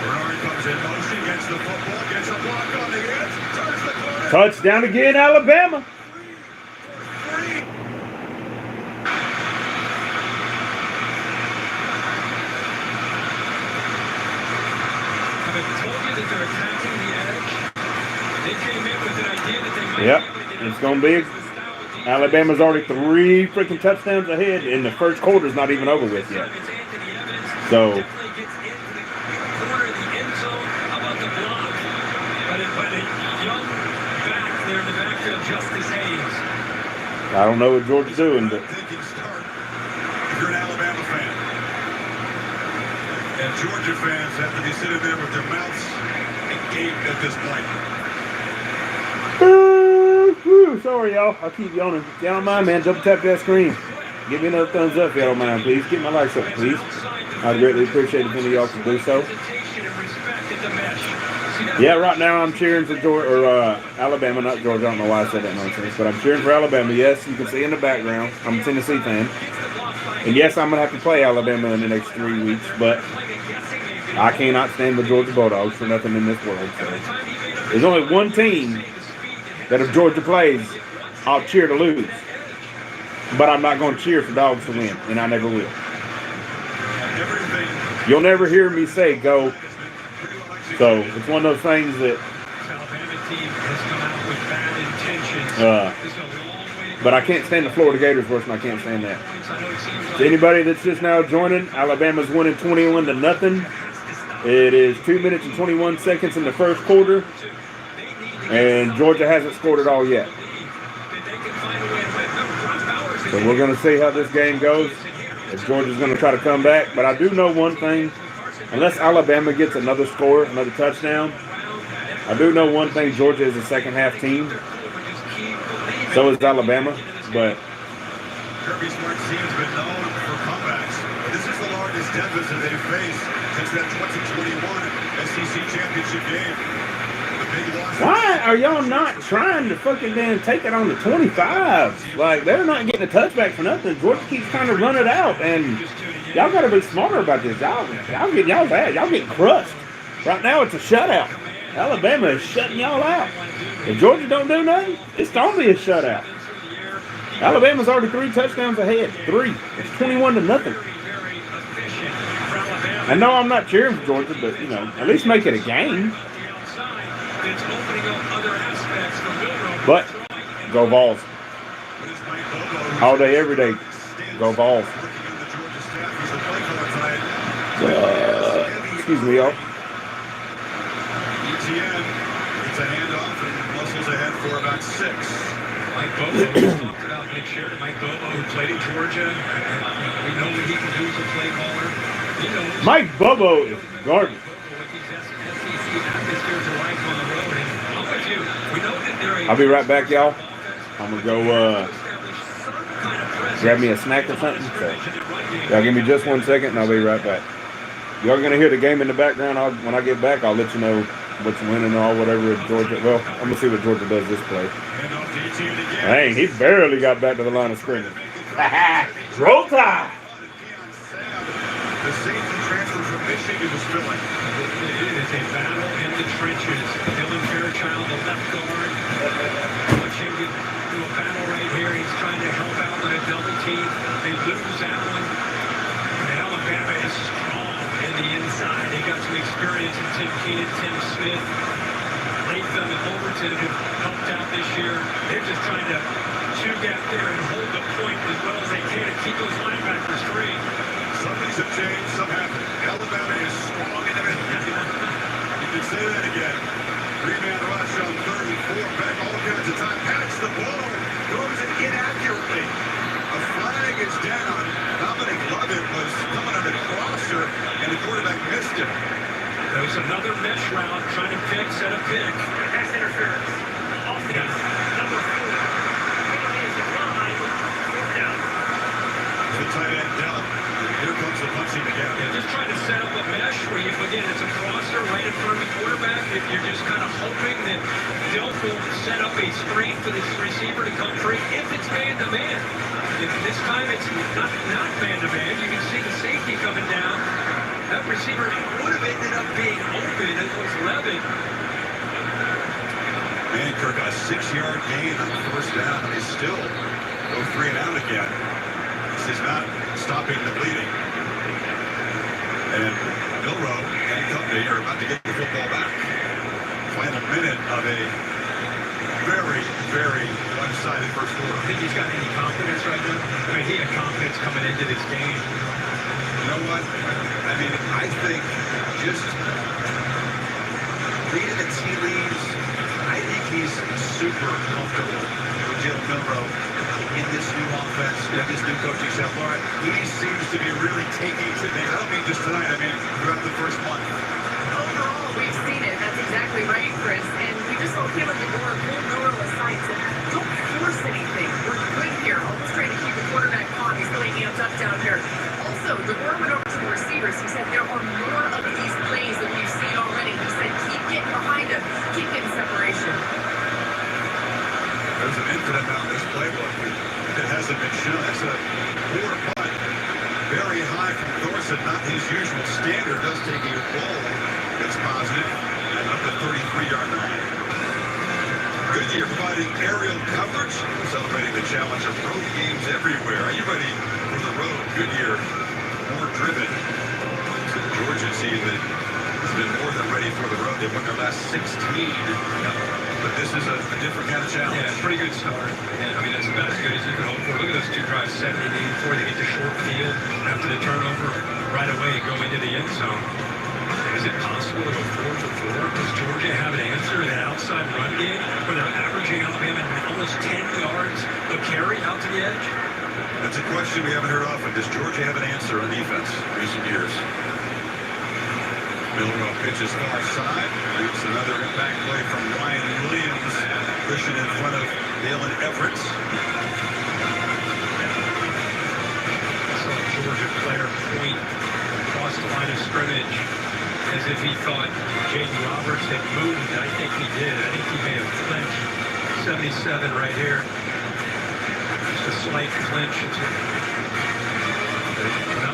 Bernard comes in motion, gets the football, gets a block on the edge, turns the corner. Touchdown again, Alabama. I've told you that they're attacking the edge. They came in with an idea that they might Yep, be able to get it's going to be. Alabama's already 3 freaking touchdowns ahead, and the first quarter's not even over with yet. So, I don't know what Georgia's doing, but Thinking start. If you're an Alabama fan. And Georgia fans have to be sitting there with their mouths agape at this point. sorry, y'all. I keep yawning. If y'all don't mind, man, double tap that screen. Give me another thumbs up if y'all don't mind, please. Get my likes up, please. I'd greatly appreciate it if any of y'all could do so. Yeah, right now I'm cheering for Alabama, not Georgia. I don't know why I said that nonsense, but I'm cheering for Alabama. Yes, you can see in the background. I'm a Tennessee fan. And yes, I'm going to have to play Alabama in the next 3 weeks, but I cannot stand the Georgia Bulldogs for nothing in this world. So. There's only one team that if Georgia plays, I'll cheer to lose. But I'm not going to cheer for dogs to win, and I never will. You'll never hear me say go. So it's one of those things that. But I can't stand the Florida Gators worse than I can't stand that. To anybody that's just now joining, Alabama's winning 21-0. It is 2 minutes and 21 seconds in the first quarter, and Georgia hasn't scored it all yet. So we're going to see how this game goes. If Georgia's going to try to come back, but I do know one thing. Unless Alabama gets another score, another touchdown, I do know one thing. Georgia is a second-half team. So is Alabama, but Kirby Smart's team's been known for comebacks. This is the largest deficit they've faced since that 2021 SEC championship game. The big loss. Why are y'all not trying to fucking damn take it on the 25? Like, they're not getting a touchback for nothing. Georgia keeps trying to run it out, and y'all got to be smarter about this. Y'all getting y'all bad. Y'all getting crushed. Right now, it's a shutout. Alabama is shutting y'all out. If Georgia don't do nothing, it's going to be a shutout. Alabama's already 3 touchdowns ahead. 3. It's 21-0. I know I'm not cheering for Georgia, but, you know, at least make it a game. But, go Vols. All day, every day. Go Vols. Excuse me, y'all. It's a handoff and muscles ahead for about 6. Mike Bobo talked about Nick Sheridan. Mike Bobo, who played in Georgia. We know what he can do as a play caller. Mike Bobo is garbage. I'll be right back, y'all. I'm going to go grab me a snack or something. So, y'all give me just 1 second and I'll be right back. Y'all going to hear the game in the background. When I get back, I'll let you know what's winning or whatever Georgia. Well, I'm going to see what Georgia does this play. Dang, he barely got back to the line of scrimmage. Roll Tide! The safety transfer from Michigan was filling. It is a battle in the trenches. Dylan Fairchild, the left guard. Watch him get to a battle right here. He's trying to help out with a double team. They lose that one. And Alabama is strong in the inside. They got some experience in Tim Keenan, Tim Smith, Latham, and Overton who helped out this year. They're just trying to shoot out there and hold the point as well as they can and keep those linebackers free. Some things have changed, some haven't. Alabama is strong in the middle. You can say that again. 3-man rush on 3rd and 4. Back all kinds of time. Pats the ball. Throws it inaccurately. A flag is down. Dominic Lovett was coming under crosser, and the quarterback missed it. There's another mesh route trying to set a pick. Pass interference. Offense, number 4. The tight end Dell. Here comes the punching again. Yeah, just trying to set up a mesh where you, again, it's a crosser right in front of the quarterback. If you're just kind of hoping that Dell will set up a screen for this receiver to come free if it's man-to-man. If this time it's not man-to-man, you can see the safety coming down. That receiver would have ended up being open. It was Levin. Kirk got a 6-yard gain on the first down, and he's still go 3 and out again. This is not stopping the bleeding. And Milroe and company are about to get the football back. Final minute of a deciding first quarter. I think he's got any confidence right now. I mean, he had confidence coming into this game. You know what? I mean, I think just reading the tea leaves, I think he's super comfortable with Jalen Milroe in this new offense, with this new coaching staff. All right, he seems to be really taking to things. I don't mean just tonight, I mean throughout the first month. Overall, we've seen it. That's exactly right, Chris. And we just don't feel like the door pull Milroe aside to don't force anything. We're good here. Almost trying to keep the quarterback calm. He's really amped up down here. Also, the more went over to the receivers. He said there are more of these plays that we've seen already. He said keep getting behind him, keep getting separation. There's an infinite amount in this playbook that hasn't been shown. That's a poor punt. Very high from Thorson, not his usual standard. Does take a ball that's positive and up the 33-yard line. Goodyear providing aerial coverage, celebrating the challenge of road games everywhere. Are you ready for the road? Goodyear, more driven. So the Georgia team that has been more than ready for the road. They won their last 16. But this is a different kind of challenge. Yeah, it's a pretty good start. And, I mean, that's about as good as you can hope for. Look at those two drives, 70 before they get to short field. After the turnover, right away go into the end zone. Is it possible to go 4 for 4? Does Georgia have an answer in that outside run game where they're averaging Alabama almost 10 yards of carry out to the edge? That's a question we haven't heard often. Does Georgia have an answer on defense in recent years? Milroe pitches far side. Leaves another impact play from Ryan Williams. Pushing in front of Dalen Everett. Saw a Georgia player point across the line of scrimmage as if he thought Jaden Roberts had moved. I think he did. I think he may have clinched. 77 right here. Just a slight clinch.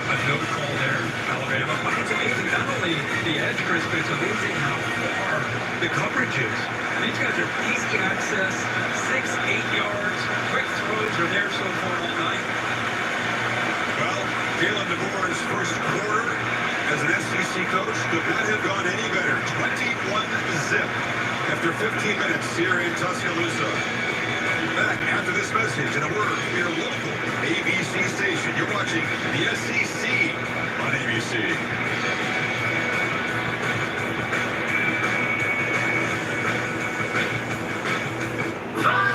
A no call there, Alabama. But it's amazing, not only the edge, Chris, but it's amazing how far the coverage is. These guys are easy access, 6-8 yards, quick throws are there so far all night. Well, Jalen DeBoer's first quarter as an SEC coach could not have gone any better. 21-zip after 15 minutes here in Tuscaloosa. Back after this message and a word from your local ABC station. You're watching the SEC on ABC.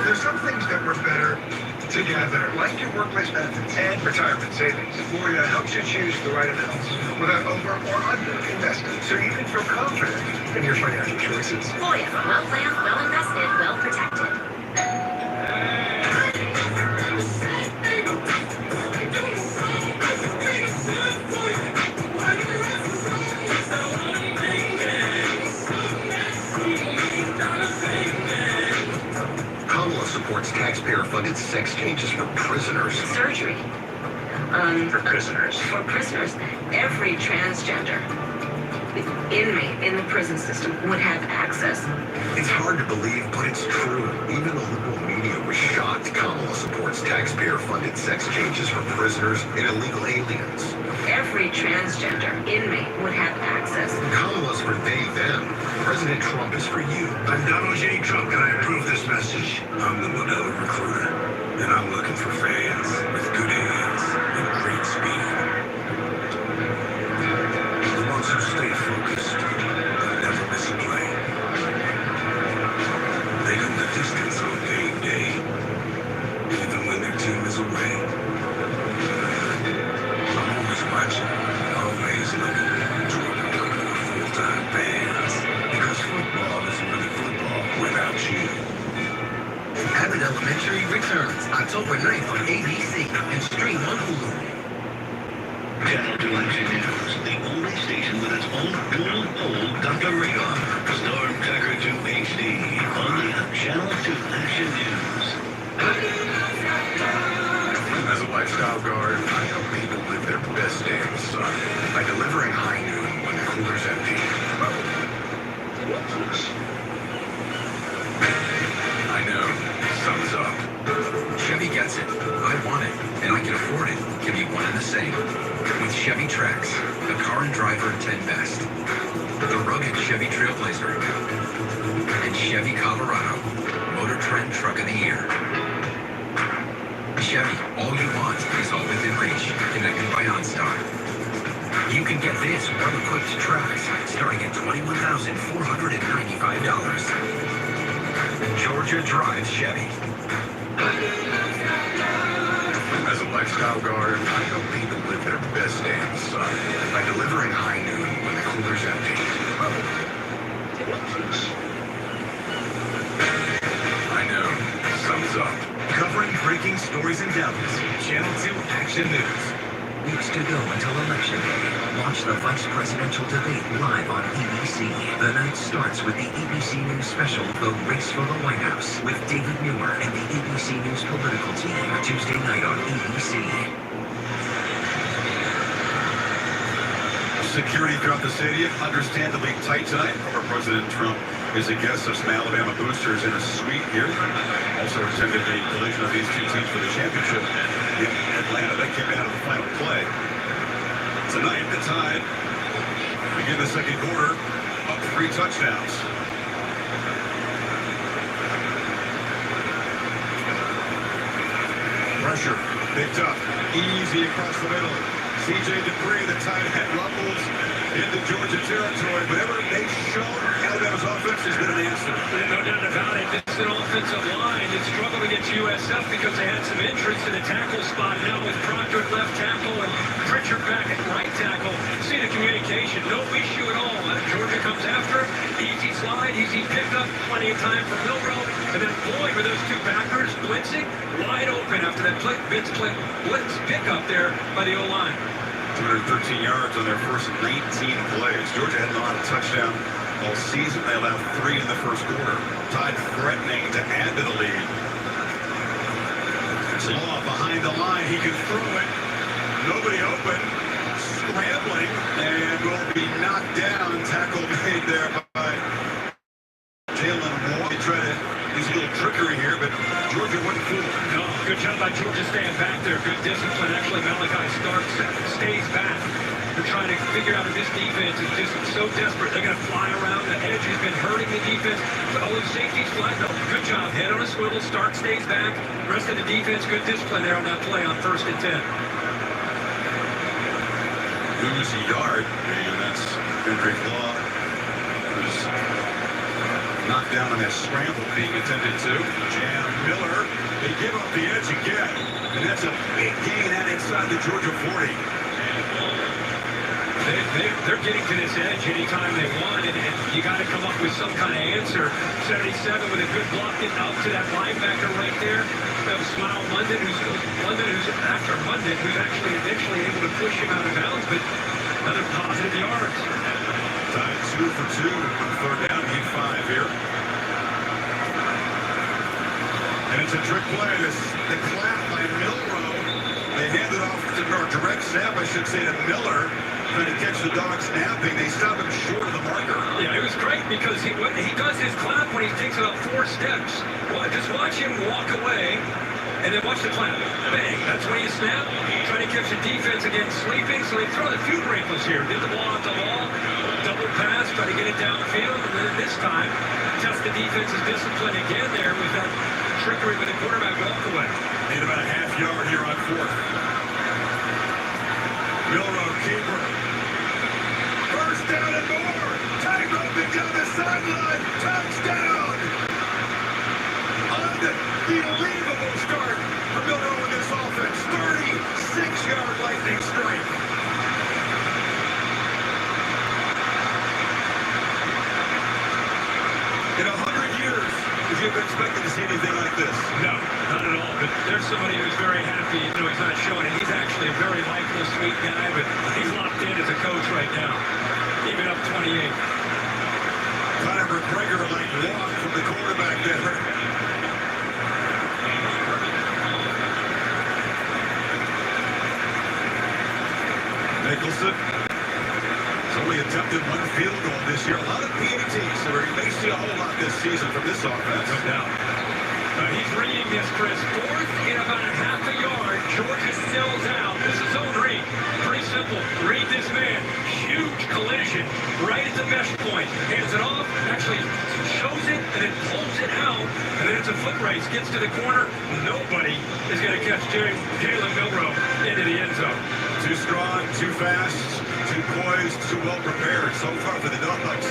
There's some things that work better together, like your workplace benefits and retirement savings. Voya helps you choose the right amounts without over or under investing, so you can feel confident in your financial choices. Voya, well planned, well invested, well protected. Supports taxpayer-funded sex changes for prisoners. Surgery. For prisoners. For prisoners. Every transgender inmate in the prison system would have access. It's hard to believe, but it's true. Even the liberal media was shocked. Kamala supports taxpayer-funded sex changes for prisoners and illegal aliens. Every transgender inmate would have access. Kamala's for they, them. President Trump is for you. I'm Donald J. Trump. Can I approve this message? I'm the Modelo recruiter, and I'm looking for fans with good hands and great speed. The ones who stay focused, never miss a play. They go the distance on game day, even when their team is away. I'm always watching, always looking to a full-time fans. Because football isn't really football without you. Abbott Elementary returns October 9th on ABC and stream on Hulu. Channel 2 Action News, the only station with its own dual pole Dr. radar. Storm Tracker 2 HD, only on Channel 2 Action News. As a lifestyle guard, I help people live their best day in the sun by delivering high noon when the cooler's empty. I know, sums up. Chevy gets it. I want it, and I can afford it. Can be one and the same. With Chevy Trax, the car and driver intend best. The rugged Chevy Trailblazer. And Chevy Colorado, Motor Trend Truck of the Year. Chevy, all you want is all within reach. Connected by OnStar. You can get this well-equipped tracks starting at $21,495. Georgia drives Chevy. As a lifestyle guard, I help people live their best day in the sun by delivering high noon when the cooler's empty. I know. Sums up. Covering breaking stories in Dallas. Channel 2 Action News. Weeks to go until Election Day. Watch the vice presidential debate live on ABC. The night starts with the ABC News special, The Race for the White House, with David Muir and the ABC News political team, Tuesday night on ABC. Security throughout the stadium, understandably tight tonight. Former President Trump is a guest of some Alabama boosters in a suite here. Also attended the collision of these two teams for the championship in Atlanta. That came out of the final play. Tonight, the Tide begin the second quarter up 3 touchdowns. Pressure picked up, easy across the middle. C.J. Dupree, the tight end, rumbles into Georgia territory. Whatever they've shown, Alabama's offense has been an answer. No doubt about it. This is an offensive line that struggled against USF because they had some injuries to the tackle spot. Now with Proctor at left tackle and Pritchard back at right tackle. See the communication, no issue at all. Georgia comes after, easy slide, easy pickup, plenty of time for Milrow. And then boy, were those two backers blitzing wide open after that blitz pickup there by the O-line. 213 yards on their first 19 plays. Georgia hadn't allowed a touchdown all season. They allowed 3 in the first quarter. Tide threatening to add to the lead. Law behind the line. He can throw it. Nobody open. Scrambling. And will be knocked down. Tackle made there by Jalen Moore. They try to use a little trickery here, but Georgia wasn't fooled. No, good job by Georgia staying back there. Good discipline. Actually, Malachi Starks stays back. They're trying to figure out if this defense is just so desperate. They're going to fly around. The edge has been hurting the defense. All those safeties fly. No, good job. Head on a swivel. Stark stays back. Rest of the defense, good discipline there on that play on 1st and 10. Lose a yard, and that's Henry Law, who's knocked down on that scramble being attended to. Jam Miller, they give up the edge again, and that's a big gain out inside the Georgia 40. They're getting to this edge anytime they want, and you got to come up with some kind of answer. 77 with a good block getting up to that linebacker right there. That was Smile London, who's after London, who's actually eventually able to push him out of bounds, but another positive yards. Tied 2 for 2 on 3rd down, need 5 here. And it's a trick play. The clap by Milrow. They hand it off to our direct snap, I should say, to Miller. Trying to catch the dog snapping. They stop him short of the marker. Yeah, it was great because he does his clap when he takes about 4 steps. Well, just watch him walk away, and then watch the clap. Bang, that's when you snap. Trying to catch the defense again sleeping, so they throw a few wrinkles here. Did the ball off the wall, double pass, try to get it downfield, and then this time, test the defense's discipline again there with that trickery with the quarterback walk away. Need about a half yard here on 4th. Milrow keeper. First down and more. Tightrope it down the sideline. Touchdown. Unbelievable start for Milrow with this offense. 36-yard lightning strike. In 100 years, would you have expected to see anything like this? No, not at all. But there's somebody who's very happy. You know, he's not showing it. He's actually a very likable, sweet guy, but he's locked in as a coach right now. Even up 28. Conor McGregor like walk from the quarterback there. Nicholson has only attempted 1 field goal this year. A lot of PATs, so we may see a whole lot this season from this offense. No doubt. He's reading this, Chris. 4th in about a half a yard. Georgia sells out. This is zone read. Pretty simple. Read this man. Huge collision right at the mesh point. Hands it off. Actually shows it. and then pulls it out, and then it's a foot race. Gets to the corner. Nobody is going to catch Jalen Milroe into the end zone. Too strong, too fast, too poised, too well prepared so far for the Dogs.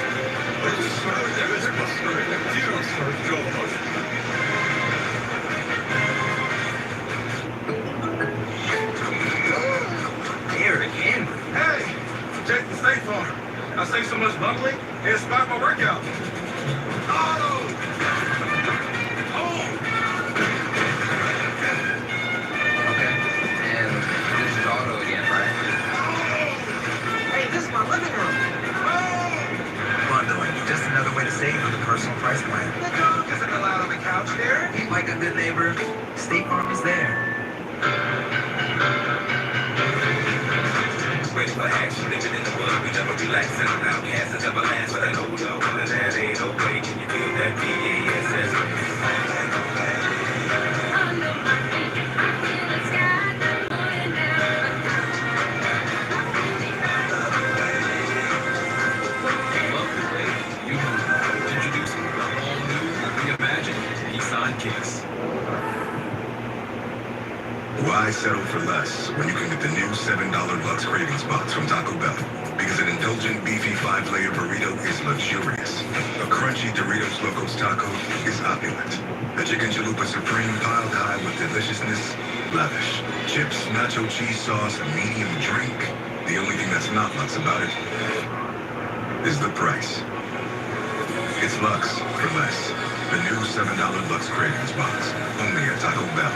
Eric Henry. Hey, check the State Farm. I say so much bubbly, it inspired my workout. Oh! Okay. And this is auto again, right? Hey, this is my living room. Bundling, just another way to save with a personal price plan. The dog isn't allowed on the couch there. Like a good neighbor, State Farm is there. Ready for action, living in the world, we never relax and outcast and never last. But I know dog, and that ain't no way. Can you feel that PASS? You introducing the all-new, reimagined Nissan Kicks. Why settle for less when you can get the new $7 Lux Cravings Box from Taco Bell? Because an indulgent, beefy 5-layer burrito is luxurious. A crunchy Doritos Locos Taco is opulent. A Chicken Chalupa Supreme piled high with deliciousness, lavish. Chips, nacho cheese sauce, a medium drink. The only thing that's not Lux about it is the price. It's Lux for less. The new $7 Lux Cravings Box. Only at Taco Bell.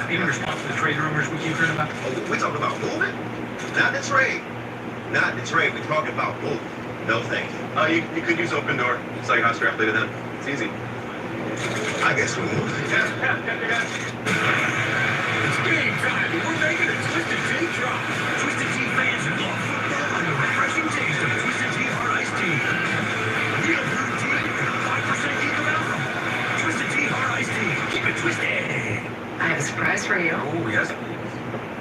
Even in response to the trade rumors we keep hearing about. Oh, we talking about moving? Not the trade. Not the trade. We're talking about moving. No thank you. You could use open door. Saw your house draft later then. It's easy. I guess we'll move. It's game time, and we're making a Twisted Tea drop. Twisted Tea fans love football and the refreshing taste of Twisted Tea Hard Iced Tea. Real brewed tea and 5% ether alcohol. Twisted Tea Hard Iced Tea. Keep it twisted. I have a surprise for you. Oh, yes.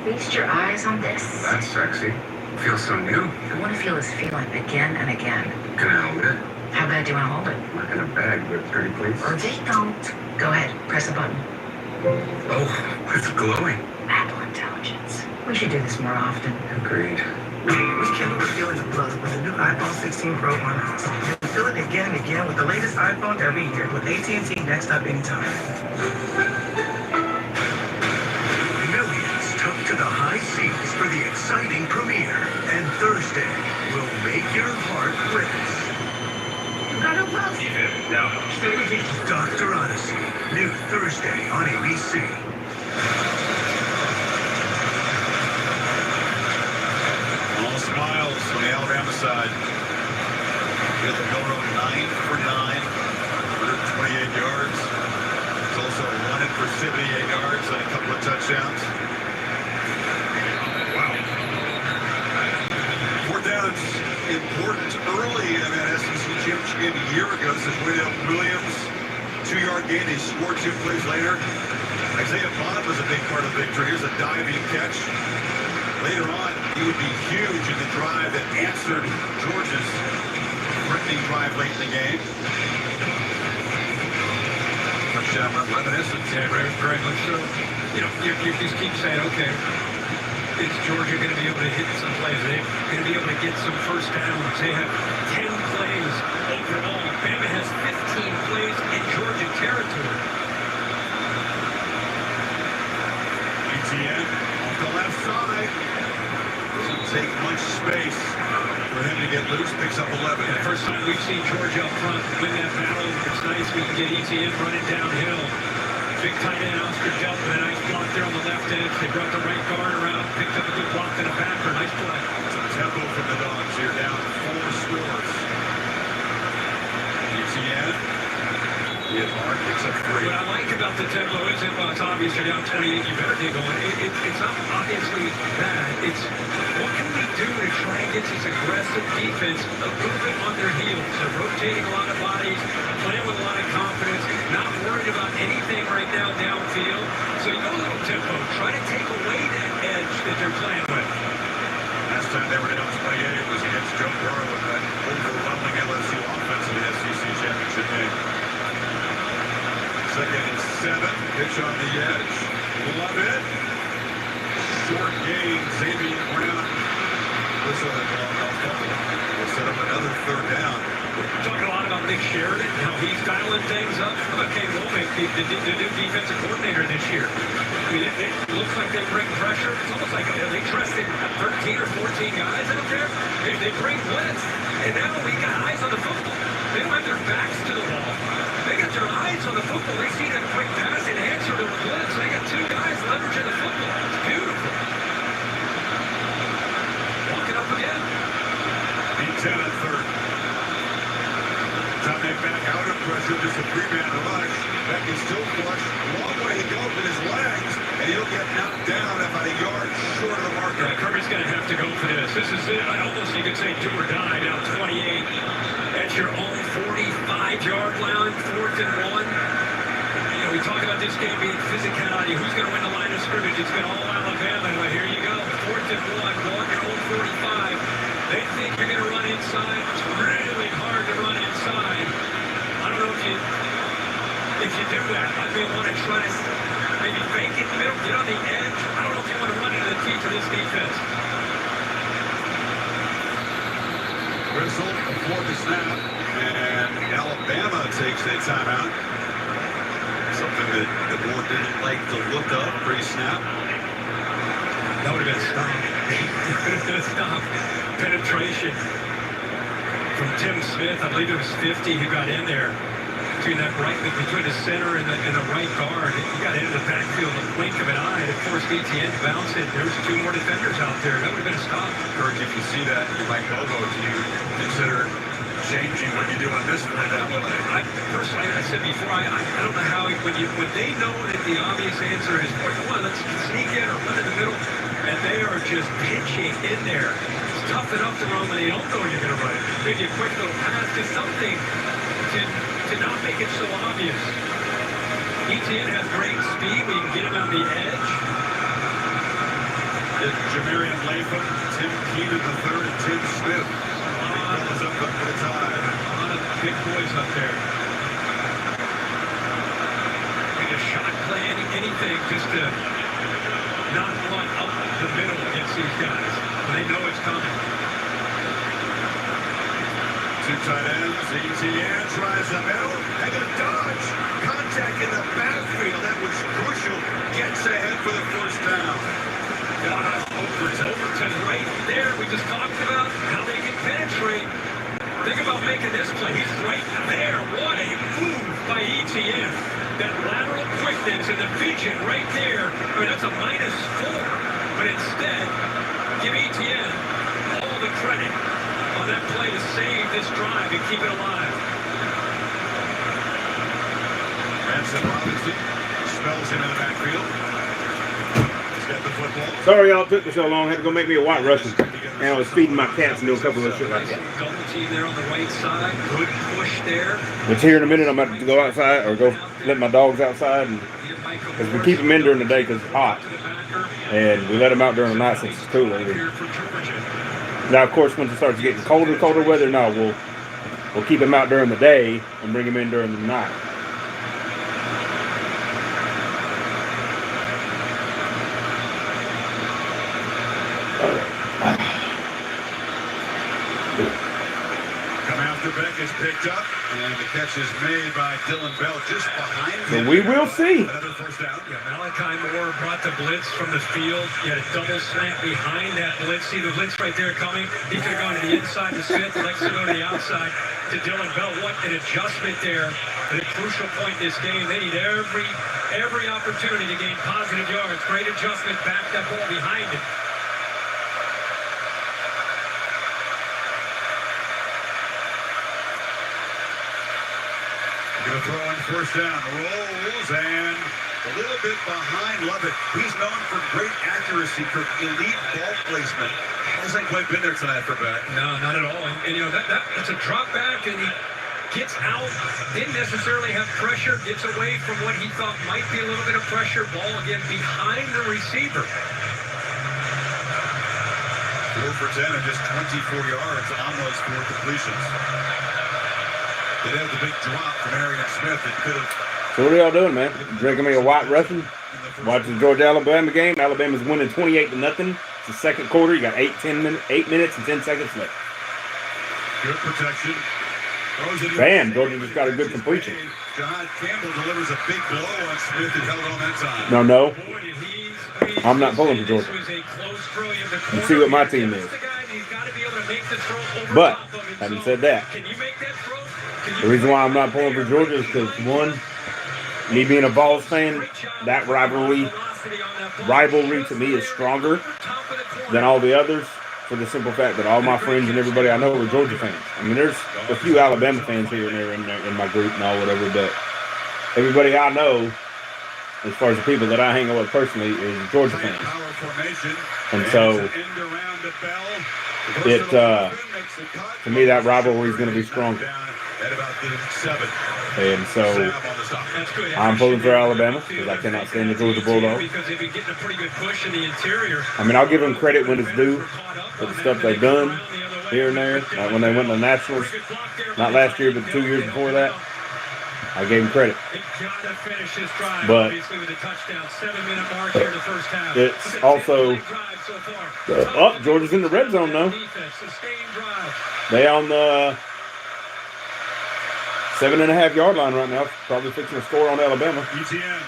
Feast your eyes on this. That's sexy. Feels so new. I want to feel this feeling again and again. Can I hold it? How bad do you want to hold it? Not in a bag, but pretty please. They don't. Go ahead, press a button. Oh, it's glowing. Apple intelligence. We should do this more often. Agreed. Rekindle the feeling of love with the new iPhone 16 Pro One. Feel it again and again with the latest iPhone every year with AT&T Next Up Anytime. Millions took to the high seas for the exciting premiere, and Thursday will make your heart race. Now, stay with me. Dr. Odyssey, new Thursday on ABC. All smiles on the Alabama side. Get the Milroe 9 for 9, 128 yards. It's also running for 78 yards and a couple of touchdowns. Wow. Fourth down's important early in that SEC championship game a year ago. This is Wendell Williams, 2-yard gain. They scored 2 plays later. Isaiah Bond was a big part of the victory. Here's a diving catch. Later on, he would be huge in the drive that answered Georgia's threatening drive late in the game. Touchdown reminiscent. Yeah, very much so. You know, you just keep saying, okay, is Georgia going to be able to hit some plays? Are they going to be able to get some first downs? They have 10 plays overall. Bama has 15 plays in Georgia territory. ETN off the left side. Doesn't take much space for him to get loose. Picks up 11. The first time we've seen Georgia up front win that battle. It's nice we can get ETN running downhill. Big tight end Oscar Delp with a nice block there on the left edge. They brought the right guard around, picked up a good block and a backer. Nice play. Some tempo from the Dogs here, down 4 scores. ETN. Mark picks up 3. What I like about the tempo isn't, well, it's obvious you're down 28, you better get going. It's not obviously that. It's what can we do to try and get this aggressive defense a little bit on their heels? They're rotating a lot of bodies, playing with a lot of confidence, not worried about anything right now downfield. So you go a little tempo, try to take away that edge that they're playing with. Last time they were down 28, it was against Joe Burrow with that overwhelming LSU offense in the SEC Rutledge on the edge. Love it. Short gain. Xavier Brown. Whistle that ball off Buffalo. We'll set up another third down. Talking a lot about Nick Sheridan, how he's dialing things up. Okay, Womack, the new defensive coordinator this year. I mean, it looks like they bring pressure. It's almost like they trusted 13 or 14 guys out there. They bring blitz, and now we got eyes on the football. They don't have their backs to the wall. They got their eyes on the football. They see that quick pass and answer to the blitz. They got two guys leveraging the football. It's beautiful. Walking up again. Beat 10 on third. Coming back out of pressure, just a three-man rush. Beck is still flush. Long way to go with his legs, and he'll get knocked down about a yard short of the marker. Yeah, Kirby's going to have to go for this. This is it. Almost you could say do or die. Now 28 at your own 45-yard line, 4th and 1. You know, we talk about this game being physicality. Who's going to win the line of scrimmage? It's been all Alabama. But here you go. 4th and 1, ball at your own 45. They think you're going to run inside. It's really hard to run inside. I don't know if you do that. I may want to try to maybe fake it in the middle, get on the edge. I don't know if you want to run into the teeth of this defense. Whistle before the snap, and Alabama takes a timeout. Something that the board didn't like to look up pre-snap. That would have been stop. Penetration from Tim Smith. I believe it was 50 who got in there between the center and the right guard. He got into the backfield in the blink of an eye. And of course, ETN bounced it. There was two more defenders out there. That would have been a stop. Kirk, if you see that, you might go, do you consider changing what you do on this play that way? Personally, I said before, I don't know how, when they know that the obvious answer is, come on, let's sneak in or run in the middle, and they are just pitching in there. It's tough enough to run when they don't know you're going to run it. Maybe a quick little pass to something to not make it so obvious. ETN has great speed. We can get him on the edge. Jamarian Latham, Tim Keenan III, and Tim Smith. Up for the time. A lot of big boys up there. Make a shot play, anything just to not run up the middle against these guys. They know it's coming. Two tight ends. ETN tries the middle and a dodge. Contact in the backfield. That was crucial. Gets ahead for the first down. Overton right there. We just talked about how they can penetrate. Think about making this play. He's right there. What a move by ETN. That lateral quickness and the vision right there. I mean, that's a -4. But instead, give ETN all the credit on that play to save this drive and keep it alive. Ransom Robinson spells him in the backfield. Got the football. Sorry y'all took me so long. Had to go make me a white Russian. And I was feeding my cats and doing a couple of shit like that. Double team there on the right side. Good push there. But here in a minute, I'm about to go outside or go let my dogs outside. Because we keep them in during the day because it's hot. And we let them out during the night since it's cooler. Now, of course, once it starts getting colder weather, now we'll keep them out during the day and bring them in during the night. Beck is picked up, and the catch is made by Dylan Bell just behind him. So we will see. Another first down. Yeah, Malachi Moore brought the blitz from the field. He had a double slant behind that blitz. See the blitz right there coming. He could have gone to the inside to Smith. Likes to go to the outside to Dylan Bell. What an adjustment there. At a crucial point in this game. They need every opportunity to gain positive yards. Great adjustment. Back that ball behind it. Going to throw in first down. Rolls and a little bit behind Lovett. He's known for great accuracy, for elite ball placement. Hasn't quite been there tonight for Beck. No, not at all. And you know, that's a drop back, and he gets out, didn't necessarily have pressure, gets away from what he thought might be a little bit of pressure. Ball again behind the receiver. 4 for 10 and just 24 yards on those 4 completions. They had the big drop from Arian Smith that could have So what are y'all doing, man? Drinking me a white Russian? Watching the Georgia-Alabama game. Alabama's winning 28-0. It's the second quarter. You got 8 minutes and 10 seconds left. Good protection. Bam, Georgia just got a good completion. John Campbell delivers a big blow on Smith and held on that time. No. I'm not pulling for Georgia. You see what my team is. But, having said that, the reason why I'm not pulling for Georgia is because, one, me being a Vols fan, that rivalry to me is stronger than all the others for the simple fact that all my friends and everybody I know are Georgia fans. I mean, there's a few Alabama fans here and there in my group and all whatever, but everybody I know, as far as the people that I hang out with personally, is Georgia fans. And so, to me, that rivalry is going to be stronger. And so, I'm pulling for Alabama because I cannot stand the Georgia Bulldogs. I mean, I'll give them credit when it's due for the stuff they've done here and there. Like when they went to the Nationals, not last year, but 2 years before that, I gave them credit. But it's also, Georgia's in the red zone now. They on the 7.5-yard line right now, probably fixing to score on Alabama. ETN.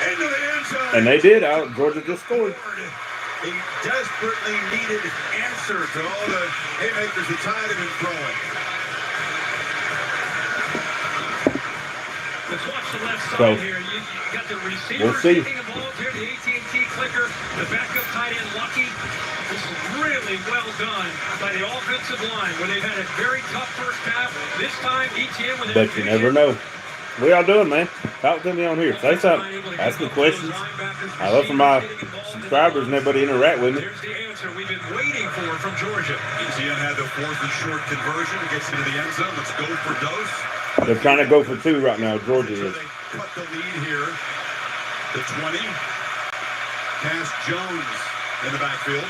Into the end zone. And they did. Georgia just scored. A desperately needed answer to all the haymakers that tied him in throwing. Let's watch the left side here. You got the receiver taking involved here, the AT&T clicker, the backup tight end Lucky. This is really well done by the offensive line where they've had a very tough first half. This time, ETN with But you never know. What y'all doing, man? Talk to me on here. Say something. Ask me questions. I love for my subscribers and everybody to interact with me. Here's the answer we've been waiting for from Georgia. ETN had the 4th and short conversion. Gets into the end zone. Let's go for Dose. They're trying to go for 2 right now. Georgia is. Cut the lead here. The 20. Cass Jones in the backfield.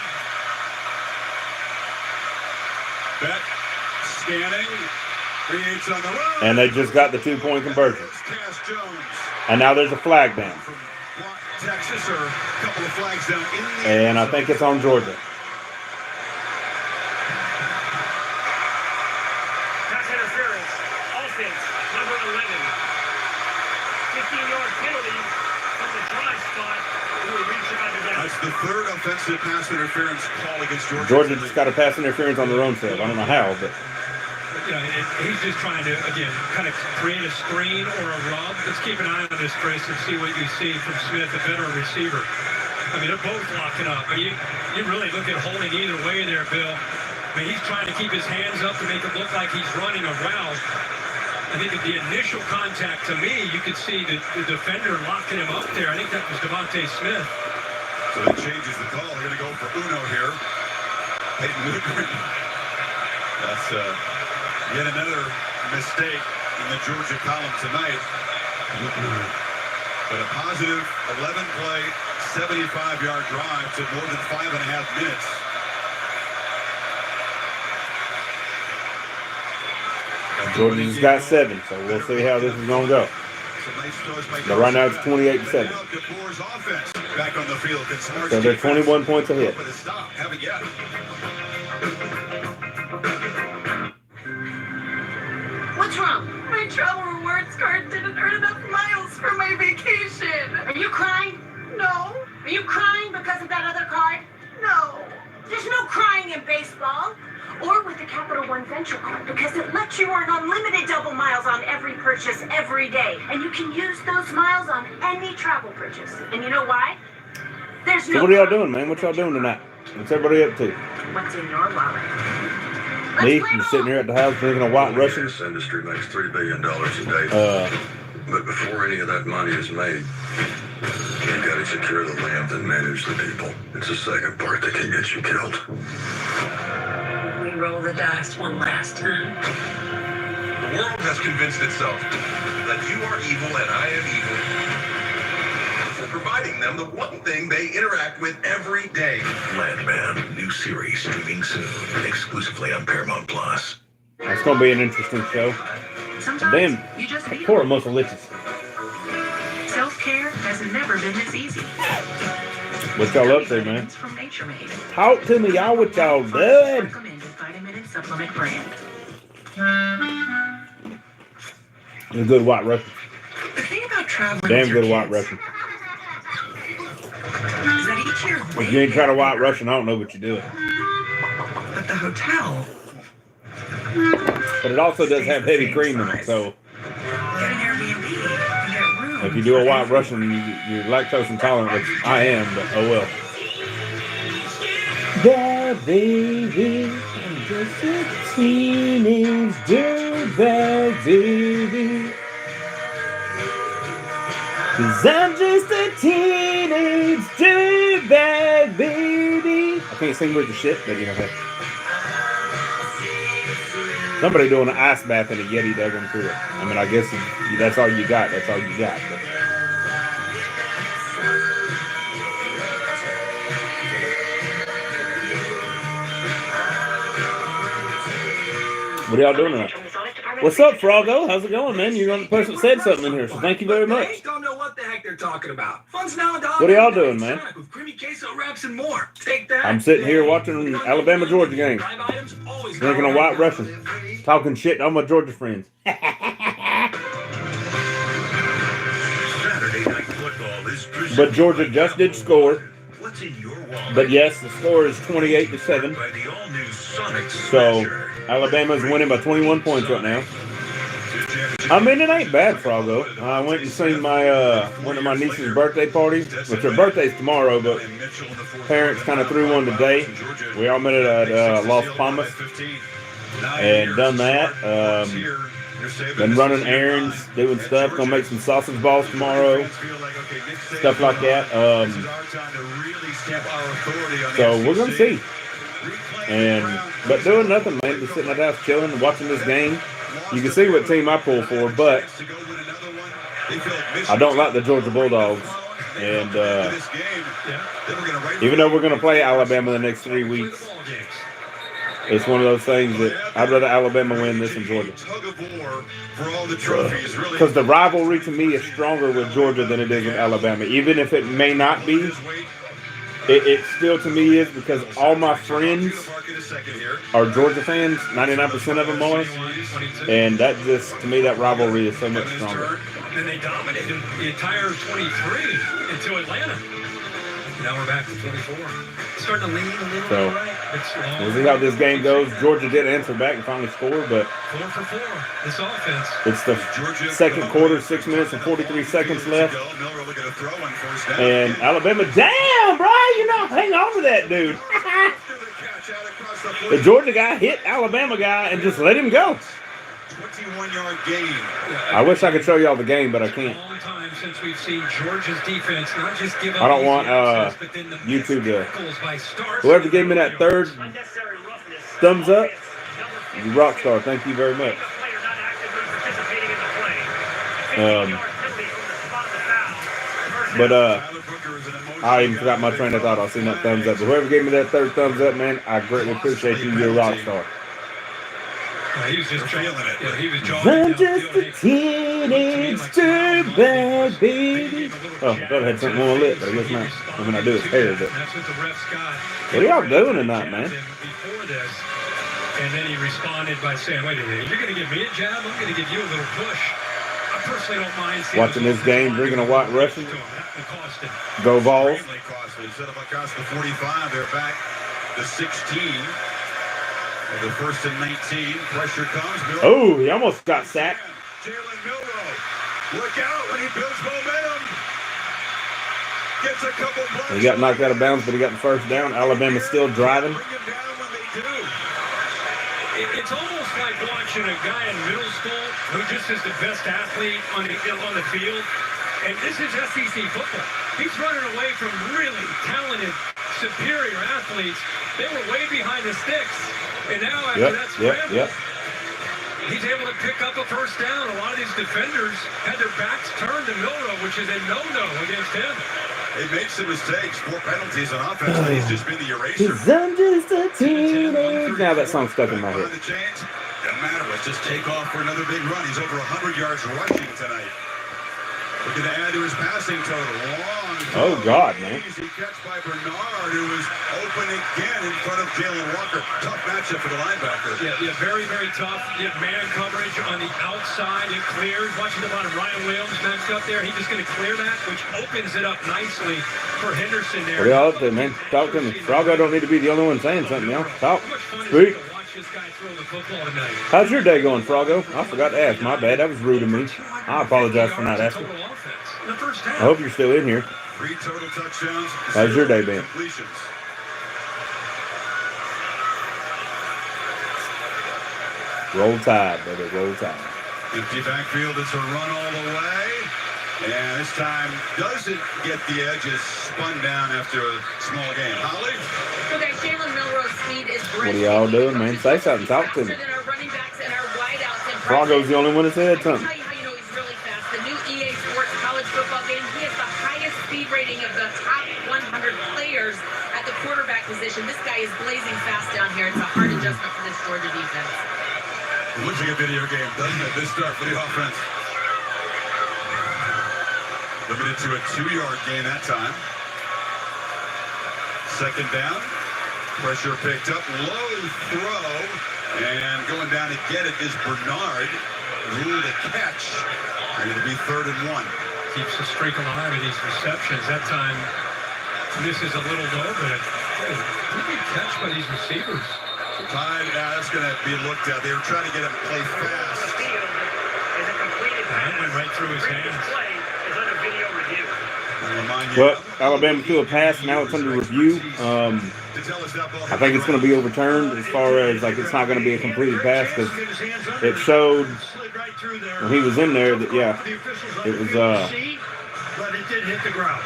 Bet scanning. Creates on the run. And they just got the 2-point conversion. Cass Jones. And now there's a flag down. From Texas, or a couple of flags down in the And I think it's on Georgia. Pass interference. Offense, number 11. 15-yard penalty from the try spot. That's the 3rd offensive pass interference call against Georgia. Georgia just got a pass interference on their own self. I don't know how, but. He's just trying to, again, kind of create a screen or a rub. Let's keep an eye on this, Chris, and see what you see from Smith, a veteran receiver. I mean, they're both locking up. I mean, you really look at holding either way there, Bill. I mean, he's trying to keep his hands up to make it look like he's running a route. I think at the initial contact, to me, you could see the defender locking him up there. I think that was Devontae Smith. So that changes the call. They're going to go for Uno here. Peyton Lukeman. That's yet another mistake in the Georgia column tonight. But a positive 11-play, 75-yard drive to more than 5.5 minutes. Georgia's got 7, so we'll see how this is going to go. But right now it's 28-7. Back on the field. So they're 21 points ahead. Haven't yet. What's wrong? My travel rewards card didn't earn enough miles for my vacation. Are you crying? No. Are you crying because of that other card? No. There's no crying in baseball. Or with the Capital One Venture Card, because it lets you earn unlimited double miles on every purchase every day. And you can use those miles on any travel purchase. And you know why? There's no. So what are y'all doing, man? What y'all doing tonight? What's everybody up to? What's in your wallet? Me, I'm sitting here at the house drinking a white Russian. This industry makes $3 billion a day. But before any of that money is made, you've got to secure the land and manage the people. It's the second part that can get you killed. We roll the dice one last time. The world has convinced itself that you are evil and I am evil for providing them the one thing they interact with every day. Landman, new series streaming soon, exclusively on Paramount Plus. That's going to be an interesting show. Sometimes Damn, you just need poor muscle liches. Self-care has never been this easy. What y'all up to, man? From Nature Made. Talk to me, y'all. What y'all doing? Recommended vitamin and supplement brand. A good white Russian. The thing about traveling Damn with your good white kids Russian. is that each year If you ain't tried a white Russian, I don't know what you're doing. but the hotel. But it also does have heavy cream in it, so Get an Airbnb and get room. if you do a white Russian, you're lactose intolerant, which I am, but oh well. Yeah, baby, I'm just a teenage dirtbag, baby. 'Cause I'm just a teenage dirtbag, baby. I can't sing with the shit, but you know that. Somebody doing an ice bath in a Yeti dug them through it. I mean, I guess if that's all you got. That's all you got. But. What are y'all doing tonight? What's up, Froggo? How's it going, man? You're the person that said something in here, so thank you very much. Don't know what the heck they're talking about. Fun's now What are y'all doing, man? with creamy queso wraps and more. Take that. I'm sitting here watching Alabama Georgia game, drinking a white Russian, talking shit to all my Georgia friends. Saturday Night Football is presented But Georgia just did score. What's in your wallet? But yes, the score is 28-7. By the all-new Sonic So Smasher. Alabama's winning by 21 points right now. I mean, it ain't bad, Froggo. I went and seen one of my niece's birthday party, which her birthday's tomorrow, but parents kind of threw one today. We all met at Las Palmas and done that. Been running errands, doing stuff. Gonna make some sausage balls tomorrow, stuff like that. So we're gonna see. But doing nothing, man. Just sitting at the house chilling and watching this game. You can see what team I pull for, but I don't like the Georgia Bulldogs. And even though we're going to play Alabama the next 3 weeks, it's one of those things that I'd rather Alabama win this than Georgia. Because the rivalry to me is stronger with Georgia than it is with Alabama. Even if it may not be, it still to me is, because all my friends are Georgia fans. 99% of them are. And that just, to me, that rivalry is so much stronger. And they dominated the entire 23 until Atlanta. Now we're back to 24. Starting to lean a little So, right. we'll see how this game goes. Georgia did answer back and finally score, but 4 for 4. This offense. it's the second quarter, 6 minutes and 43 seconds left. And Alabama, damn, bro, you know, hang on to that dude. The Georgia guy hit Alabama guy and just let him go. 21-yard gain. I wish I could show y'all the game, but I can't. Long time since we've seen Georgia's defense not just give up. I don't want YouTube to. Whoever gave me that third thumbs up, you rock star. Thank you very much. But I even forgot my train of thought. I seen that thumbs up. But whoever gave me that third thumbs up, man, I greatly appreciate you. You're a rock star. He was just feeling it. Yeah, he was I'm just a teenage dirtbag, baby. Oh, I thought I had something on my lip, but I guess not. I mean, I do his hair, but. That's what the refs got. What are y'all doing tonight, man? Before this, and then he responded by saying, "Wait a minute, you're going to give me a jab? I'm going to give you a little push." I personally don't mind watching this game, drinking a white Russian. Go Vols. Instead of across the 45, they're back to 16. The first and 19. Pressure comes. Oh, he almost got sacked. Jalen Milroe. Look out when he builds momentum. Gets a couple blocks. He got knocked out of bounds, but he got the first down. Alabama's still driving. It's almost like watching a guy in middle school who just is the best athlete on the field. And this is SEC football. He's running away from really talented, superior athletes. They were way behind the sticks. And now after that scramble, he's able to pick up a first down. A lot of these defenders had their backs turned to Milroe, which is a no-no against him. He makes some mistakes. 4 penalties on offense. He's just been the eraser. 'Cause I'm just a teenage. Now that song's stuck in my head. matter. Let's just take off for another big run. He's over 100 yards rushing tonight. Looking to add to his passing total. Long Oh, God, man. easy catch by Bernard, who was open again in front of Jalen Walker. Tough matchup for the linebacker. Yeah, very, very tough. You have man coverage on the outside. It clears. Watching the bottom, Ryan Williams matched up there. He's just going to clear that, which opens it up nicely for Henderson there. What are y'all up to, man? Talk to me. Froggo don't need to be the only one saying something, y'all. Talk. How much fun is Speak. it to watch this guy throw the football tonight? How's your day going, Froggo? I forgot to ask. My bad. That was rude of me. I apologize for not asking. Total offense. The first half. I hope you're still in here. 3 total touchdowns. How's your day 0 been? completions. Roll Tide, baby. Roll Tide. Empty backfield. It's a run all the way. And this time doesn't get the edges, spun down after a small gain. Holly? Okay, Jalen Milroe's speed is What are y'all doing, man? Say something. Talk to me. Froggo's the only one that said something. I'll tell you how you know he's really fast. The new EA Sports college football game, he has the highest speed rating of the top 100 players at the quarterback position. This guy is blazing fast down here. It's a hard adjustment for this Georgia defense. It looks like a video game, doesn't it? This start for the offense. Limited to a 2-yard gain that time. Second down. Pressure picked up. Low throw. And going down to get it is Bernard. Ruled a catch. And it'll be 3rd and 1. Keeps the streak alive in these receptions. That time, this is a little low, but pretty good catch by these receivers. Tide, that's going to be looked at. They were trying to get him to play fast. That went right through his hands. Well, Alabama threw a pass. Now it's under review. I think it's going to be overturned as far as, like, it's not going to be a completed pass because it showed when he was in there that, yeah, it was, But it did hit the ground.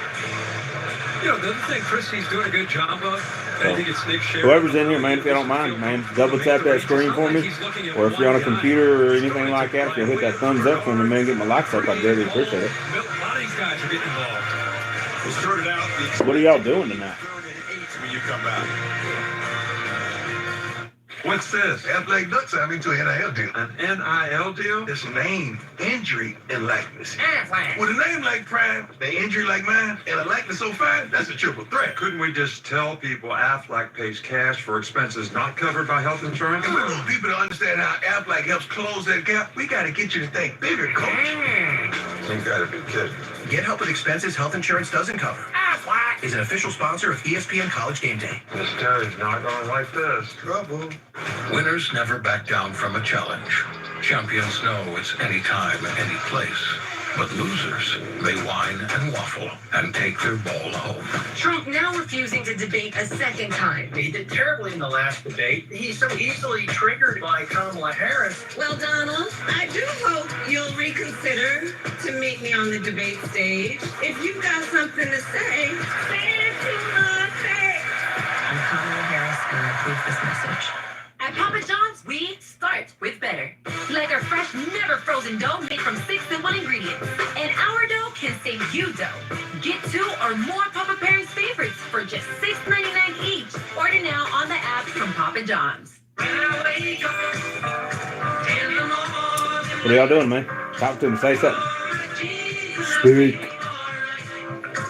You know, the other thing Christie's doing a good job of, I think it's Nick Sherry. Whoever's in here, man, if you don't mind, man, double tap that screen for me. Or if you're on a computer or anything like that, if you'll hit that thumbs up for me, man, get my likes up, I'd really appreciate it. A lot of these guys are getting involved. We'll start it out. What are y'all doing tonight? 3rd and 8 when you come back. What's this? Athletic Ducks signed me to an NIL deal. An NIL deal? It's name, injury, and likeness. With a name like Prime, an injury like mine, and a likeness so fine, that's a triple threat. Couldn't we just tell people Aflac pays cash for expenses not covered by health insurance? If we want people to understand how Aflac helps close that gap, we got to get you to think bigger, coach. You gotta be kidding. Get help with expenses health insurance doesn't cover. Aflac is an official sponsor of ESPN College Game Day. Miss Terry's not gonna like this. Trouble. Winners never back down from a challenge. Champions know it's any time, any place. But losers, they whine and waffle and take their ball home. Trump now refusing to debate a second time. He did terribly in the last debate. He's so easily triggered by Kamala Harris. Well, Donald, I do hope you'll reconsider to meet me on the debate stage. If you've got something to say, say it to my face. I'm Kamala Harris, and I approve this message. At Papa John's, we start with better. Like our fresh, never frozen dough made from 6 simple ingredients. And our dough can save you dough. Get 2 or more Papa Pairings favorites for just $6.99 each. Order now on the app from Papa John's. What are y'all doing, man? Talk to me. Say something. Speak.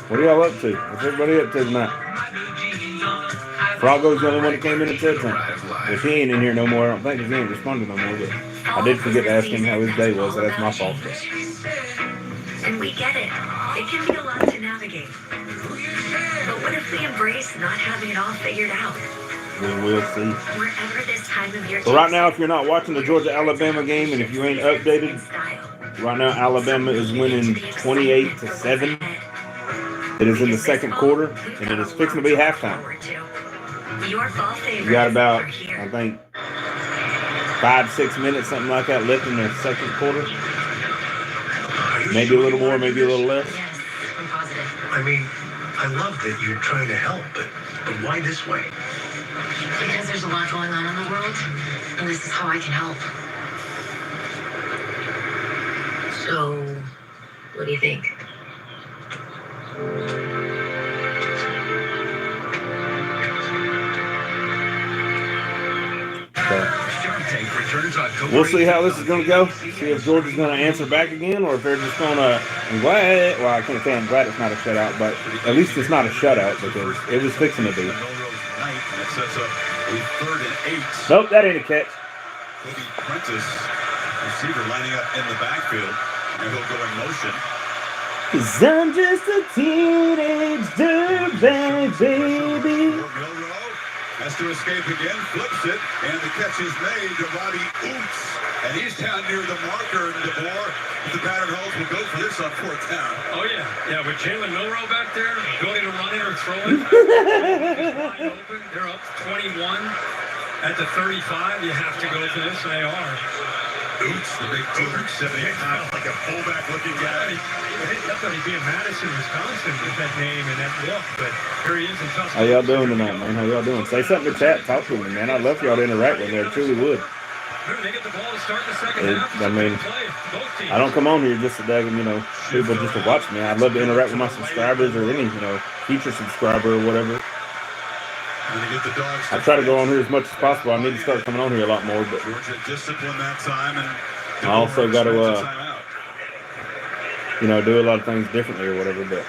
What are y'all up to? What's everybody up to tonight? Froggo's the only one that came in and said something. If he ain't in here no more, I don't think he ain't responding no more. But I did forget to ask him how his day was, so that's my fault. And we get it. It can be a lot to navigate. But what if we embrace not having it all figured out? We will see. Wherever this time of year So right now, if you're not watching the Georgia-Alabama game, and if you ain't updated, right now Alabama is winning 28-7. It is in the second quarter, and it is fixing to be halftime. Your fall favorite. You got about, I think, 5-6 minutes, something like that, left in the second quarter. Maybe a little more, maybe a little less. I mean, I love that you're trying to help, but why this way? Because there's a lot going on in the world, and this is how I can help. So, what do you think? Shark Tank returning We'll see how this is going to go. See if Georgia's going to answer back again, or if they're just going to. I'm glad. Well, I can't say I'm glad it's not a shutout, but at least it's not a shutout because it was fixing to be. Nope, that ain't a catch. Kobe Prentice, receiver, lining up in the backfield, and he'll go in motion. 'Cause I'm just a teenage dirtbag baby. Has to escape again, flips it, and the catch is made to Robbie Oops. And he's down near the marker, and DeBoer, if the pattern holds, will go for this on fourth down. Oh, yeah. Yeah, with Jalen Milroe back there, ability to run it or throw it. Wide open. They're up 21 at the 35. You have to go for this, and they are. Oops, the big 270 like a fullback-looking guy. I thought he'd be in Madison, Wisconsin with that name and that look, but here he is in Tuscaloosa. How y'all doing tonight, man? How y'all doing? Say something to chat. Talk to me, man. I'd love for y'all to interact with me. I truly would. They get the ball to start the second half. I mean, I don't come on here just to people just to watch me. I'd love to interact with my subscribers or any, feature subscriber or whatever. I try to go on here as much as possible. I need to start coming on here a lot more, but Georgia disciplined that time, and I also got to, do a lot of things differently or whatever. But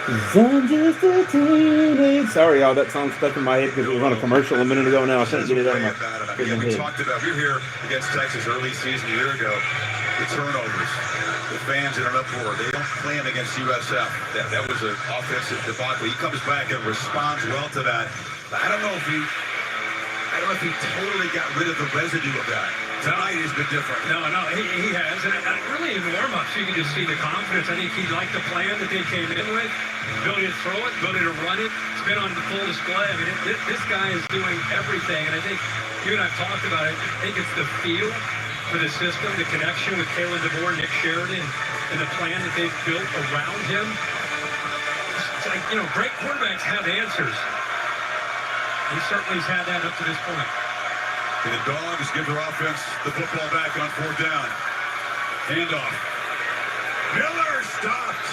I'm just a teenage. Sorry, y'all. That song stuck in my head because it was on a commercial a minute ago. Now I can't get it out of my freaking we head. talked about, we were here against Texas early season a year ago. The turnovers, the fans in an uproar. They don't play him against USF. That was an offensive debacle. He comes back and responds well to that. I don't know if he totally got rid of the residue of that. Tonight has been different. No, he has. And really in warm-ups, you can just see the confidence. I think he liked the plan that they came in with. Ability to throw it, ability to run it. It's been on the full display. I mean, this guy is doing everything. And I think you and I have talked about it. I think it's the feel for the system, the connection with Kalen DeBoer, Nick Sheridan, and the plan that they've built around him. It's like, great quarterbacks have answers. He certainly has had that up to this point. And the Dogs give their offense the football back on fourth down. Handoff. Miller stopped.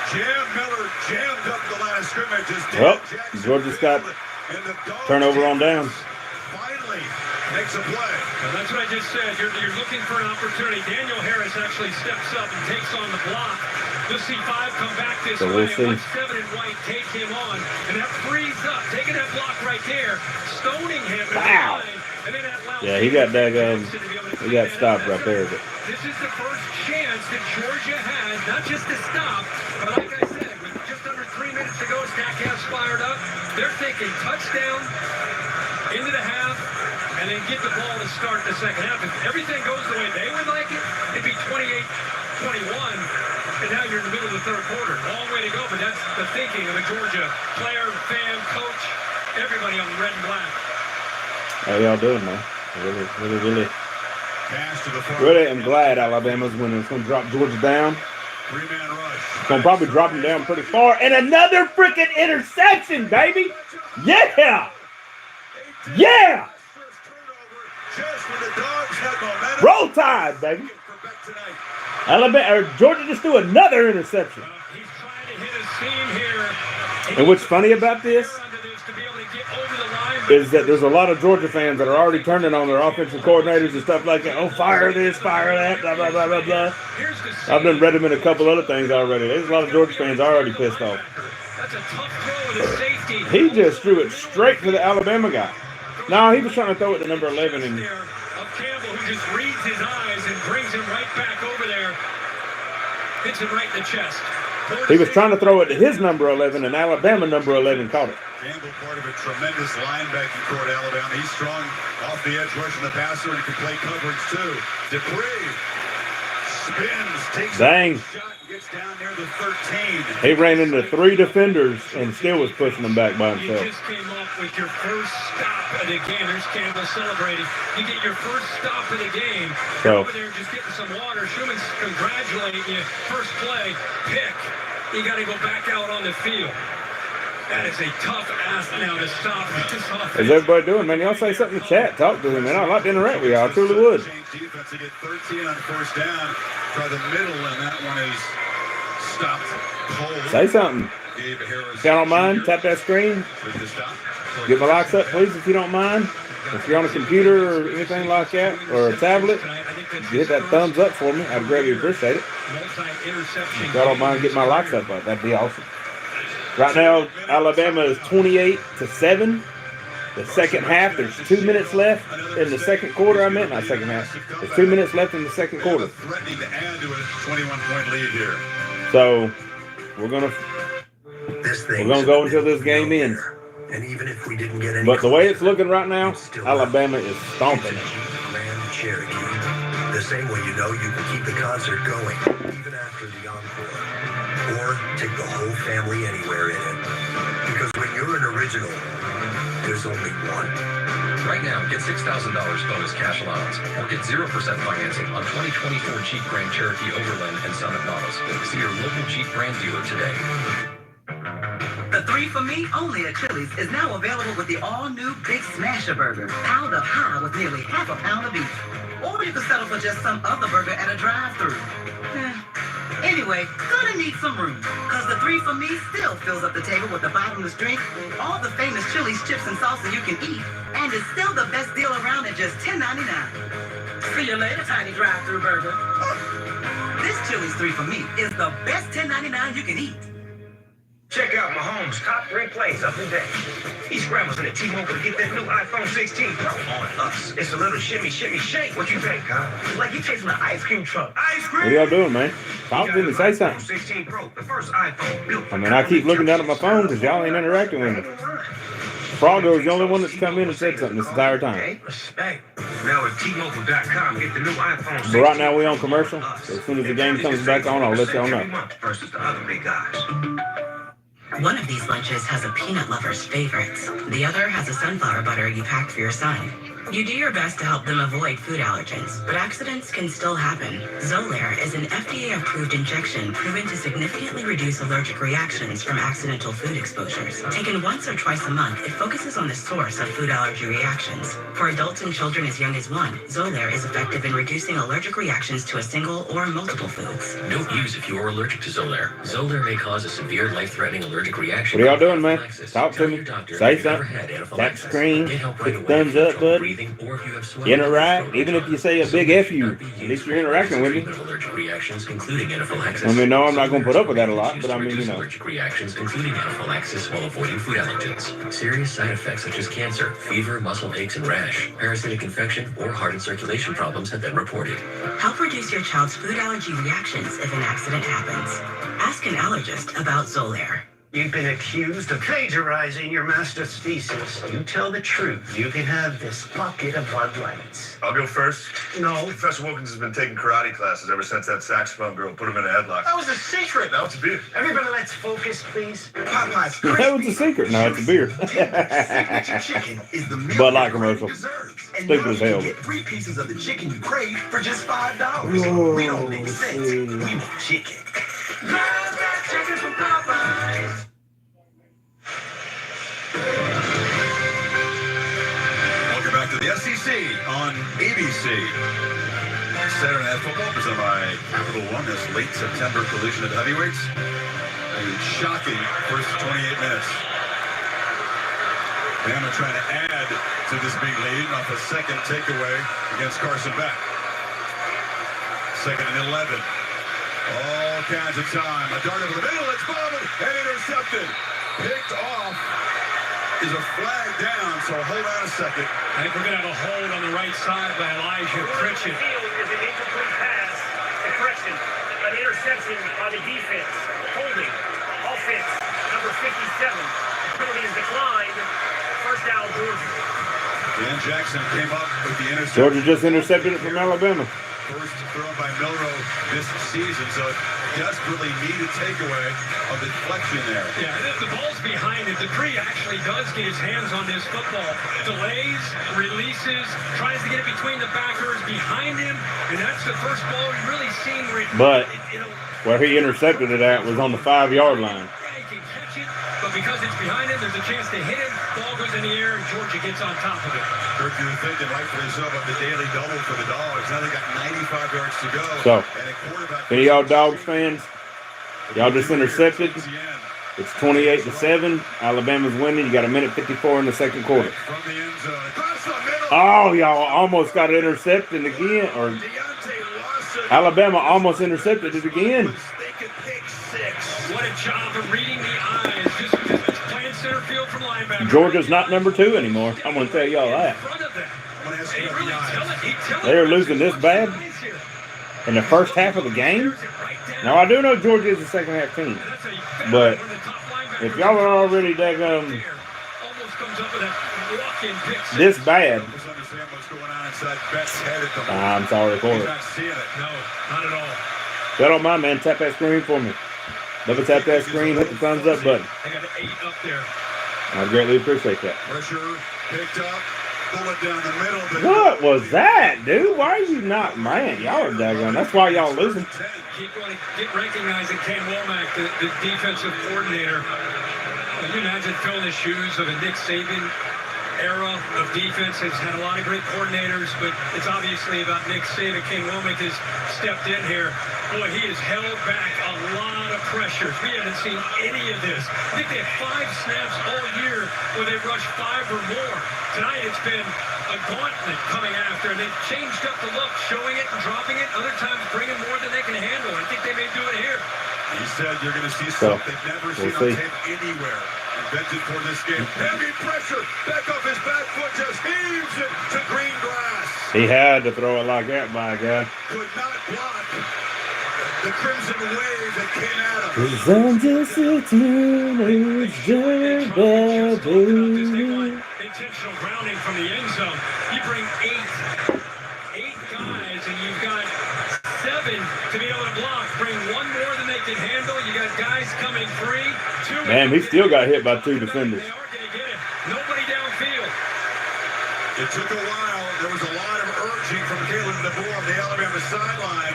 Miller jammed up the line of scrimmage. Georgia's got turnover on down. Finally makes a play. Well, that's what I just said. You're looking for an opportunity. Daniel Harris actually steps up and takes on the block. You'll see 5 come back this way. And 7 and White take him on. And that frees up. Taking that block right there. Stoning him. Wow. And then that He got he got stopped right there. But this is the first chance that Georgia has, not just to stop, but like I said, with just under 3 minutes to go, Stackhouse fired up. They're thinking touchdown into the half, and then get the ball to start the second half. If everything goes the way they would like it, it'd be 28-21, and now you're in the middle of the third quarter. Long way to go, but that's the thinking of a Georgia player, fan, coach, everybody on red and black. How y'all doing, man? Really, I'm glad Alabama's winning. It's going to drop Georgia down. Three-man rush. It's going to probably drop him down pretty far. And another freaking interception, baby! Yeah! Yeah! Roll Tide, baby! Georgia just threw another interception. He's trying to hit his seam here. And what's funny about this is that there's a lot of Georgia fans that are already turning on their offensive coordinators and stuff like that. Oh, fire this, fire that, blah, blah, blah, blah, blah. I've been read them in a couple other things already. There's a lot of Georgia fans already pissed off. He just threw it straight to the Alabama guy. No, he was trying to throw it to number 11. And Campbell, who just reads his eyes and brings him right back over there. Hits him right in the chest. He was trying to throw it to his number 11, and Alabama number 11 caught it. Campbell, part of a tremendous linebacking core at Alabama. He's strong off the edge, rushing the passer, and he can play coverage too. Dupree spins, takes a shot, gets down near the 13. He ran into 3 defenders and still was pushing them back by himself. You just came up with your first stop of the game. There's Campbell celebrating. You get your first stop of the game. So, over there just getting some water. Schumann's congratulating you. First play, pick. You got to go back out on the field. That is a tough ask now to stop this offense. How's everybody doing, man? Y'all say something in the chat. Talk to him, man. I'd like to interact with y'all. I truly would. Defense to get 13 on first down. Try the middle, and that one is stopped cold. Say something. If y'all don't mind, tap that screen. Get my locks up, please, if you don't mind. If you're on a computer or anything like that, or a tablet, hit that thumbs up for me. I'd greatly appreciate it. If y'all don't mind getting my locks up, that'd be awesome. Right now, Alabama is 28-7. The second half, there's 2 minutes left in the second quarter. I meant not second half. There's 2 minutes left in the second quarter. Threatening to add to a 21-point lead here. So we're gonna go until this game ends. And even if we didn't get any, but the way it's looking right now, Alabama is stomping it. Grand Cherokee. The same way you know you can keep the concert going even after the encore, or take the whole family anywhere in it. Because when you're an original, there's only one. Right now, get $6,000 bonus cash allowance or get 0% financing on 2024 Jeep Grand Cherokee Overland and Summit models. See your local Jeep brand dealer today. The 3 for Me only at Chili's is now available with the all-new Big Smasher Burger, pound up high with nearly half a pound of beef. Or you can settle for just some other burger at a drive-thru. Anyway, gonna need some room, because the 3 for Me still fills up the table with the bottomless drink, all the famous Chili's chips and salsa you can eat, and it's still the best deal around at just $10.99. See you later, tiny drive-thru burger. This Chili's 3 for Me is the best $10.99 you can eat. Check out Mahomes' top 3 plays of the day. He scrambles in a T-Mobile to get that new iPhone 16 Pro on us. It's a little shimmy, shake. What you think, huh? It's like you chasing an ice cream truck. Ice cream! What are y'all doing, man? Talk to me, say something. 16 Pro, the first iPhone built. I mean, I keep looking down at my phone because y'all ain't interacting with me. Froggo's the only one that's come in and said something this entire time. Okay, respect. Now at T-Mobile.com, get the new iPhone 16. But right now we on commercial. So as soon as the game comes back on, I'll let y'all know. Versus the other big guys. One of these lunches has a peanut lover's favorites. The other has a sunflower butter you packed for your son. You do your best to help them avoid food allergens, but accidents can still happen. Xolair is an FDA-approved injection proven to significantly reduce allergic reactions from accidental food exposures. Taken once or twice a month, it focuses on the source of food allergy reactions. For adults and children as young as 1, Xolair is effective in reducing allergic reactions to a single or multiple foods. Don't use if you are allergic to Xolair. Xolair may cause a severe life-threatening allergic reaction. What are y'all doing, man? Talk to me. Say something. Tap screen. Hit the thumbs up button. Interact. Even if you say a big F you, at least you're interacting with me. Allergic reactions, including anaphylaxis. I mean, no, I'm not going to put up with that a lot, but I mean, you know. Allergic reactions, including anaphylaxis, while avoiding food allergens. Serious side effects such as cancer, fever, muscle aches and rash, parasitic infection, or heart and circulation problems have been reported. Help reduce your child's food allergy reactions if an accident happens. Ask an allergist about Xolair. You've been accused of plagiarizing your master's thesis. You tell the truth, you can have this bucket of Bud Lights. I'll go first. No. Professor Wilkins has been taking karate classes ever since that saxophone girl put him in a headlock. That was a secret. Now it's a beer. Everybody, let's focus, please. Popeye's That was a secret. No, it's a beer. Signature chicken is the meal Bud Light your brain commercial. deserves. And Stupid now as you hell. can get 3 pieces of the chicken you crave for just $5. We don't make sense. We want chicken. Grab that chicken from Popeyes. Welcome back to the SEC on ABC. Saturday Night Football presented by Capital One. This late September collision of heavyweights. A shocking first 28 minutes. Bama trying to add to this big lead off a second takeaway against Carson Beck. 2nd and 11. All kinds of time. A dart over the middle. It's bombed and intercepted. Picked off. Is a flag down, so hold on a second. I think we're going to have a hold on the right side by Elijah Pritchett. Field is an incomplete pass. Correction, an interception by the defense. Holding. Offense, number 57. Penalty is declined. First down, Georgia. Dan Jackson came up with the interception. Georgia just intercepted it from Alabama. First thrown by Milroe this season, so desperately needed takeaway of the deflection there. Yeah, the ball's behind it. Dupree actually does get his hands on this football. Delays, releases, tries to get it between the backers behind him, and that's the first ball we've really seen where But where he intercepted it at was on the 5-yard line. He can catch it, but because it's behind him, there's a chance to hit it. Ball goes in the air, and Georgia gets on top of it. Kirk, you were thinking rightfully so about the daily double for the Dogs. Now they got 95 yards to go. So, and a quarterback. any of y'all Dogs fans? Y'all just intercepted. It's 28-7. Alabama's winning. You got a minute 54 in the second quarter. From the end zone. Across the middle. Oh, y'all almost got intercepted again. Or Alabama almost intercepted it again. What a job of reading the eyes. Just playing center field from linebacker. Georgia's not number 2 anymore. I'm going to tell y'all that. They're losing this bad in the first half of the game. Now, I do know Georgia is a second half team. But if y'all are already daggum this bad, I'm sorry for it. No, not at all. If y'all don't mind, man, tap that screen for me. Double tap that screen, hit the thumbs up button. They got an 8 up there. I greatly appreciate that. Pressure picked up. Bullet down the middle. What was that, dude? Why are you not, man? Y'all are daggone. That's why y'all losing. Keep recognizing Ken Womack, the defensive coordinator. Can you imagine filling the shoes of a Nick Saban era of defense? Has had a lot of great coordinators, but it's obviously about Nick Saban. Ken Womack has stepped in here. Boy, he has held back a lot of pressures. We haven't seen any of this. I think they had 5 snaps all year where they rushed 5 or more. Tonight it's been a gauntlet coming after, and they've changed up the look, showing it and dropping it. Other times bringing more than they can handle. I think they may do it here. He said you're going to see something never seen on tape anywhere. Invented for this game. Heavy pressure. Back off his back foot. Just heaves it to green grass. He had to throw it like that, my guy. Could not block the crimson wave that came at him. Cause I'm just a teenage baby. Intentional grounding from the end zone. You bring 8 guys, and you've got 7 to be able to block. Bring 1 more than they can handle. You got guys coming free. 2. Man, he still got hit by 2 defenders. They are going to get it. Nobody downfield. It took a while. There was a lot of urging from Kalen DeBoer on the Alabama sideline.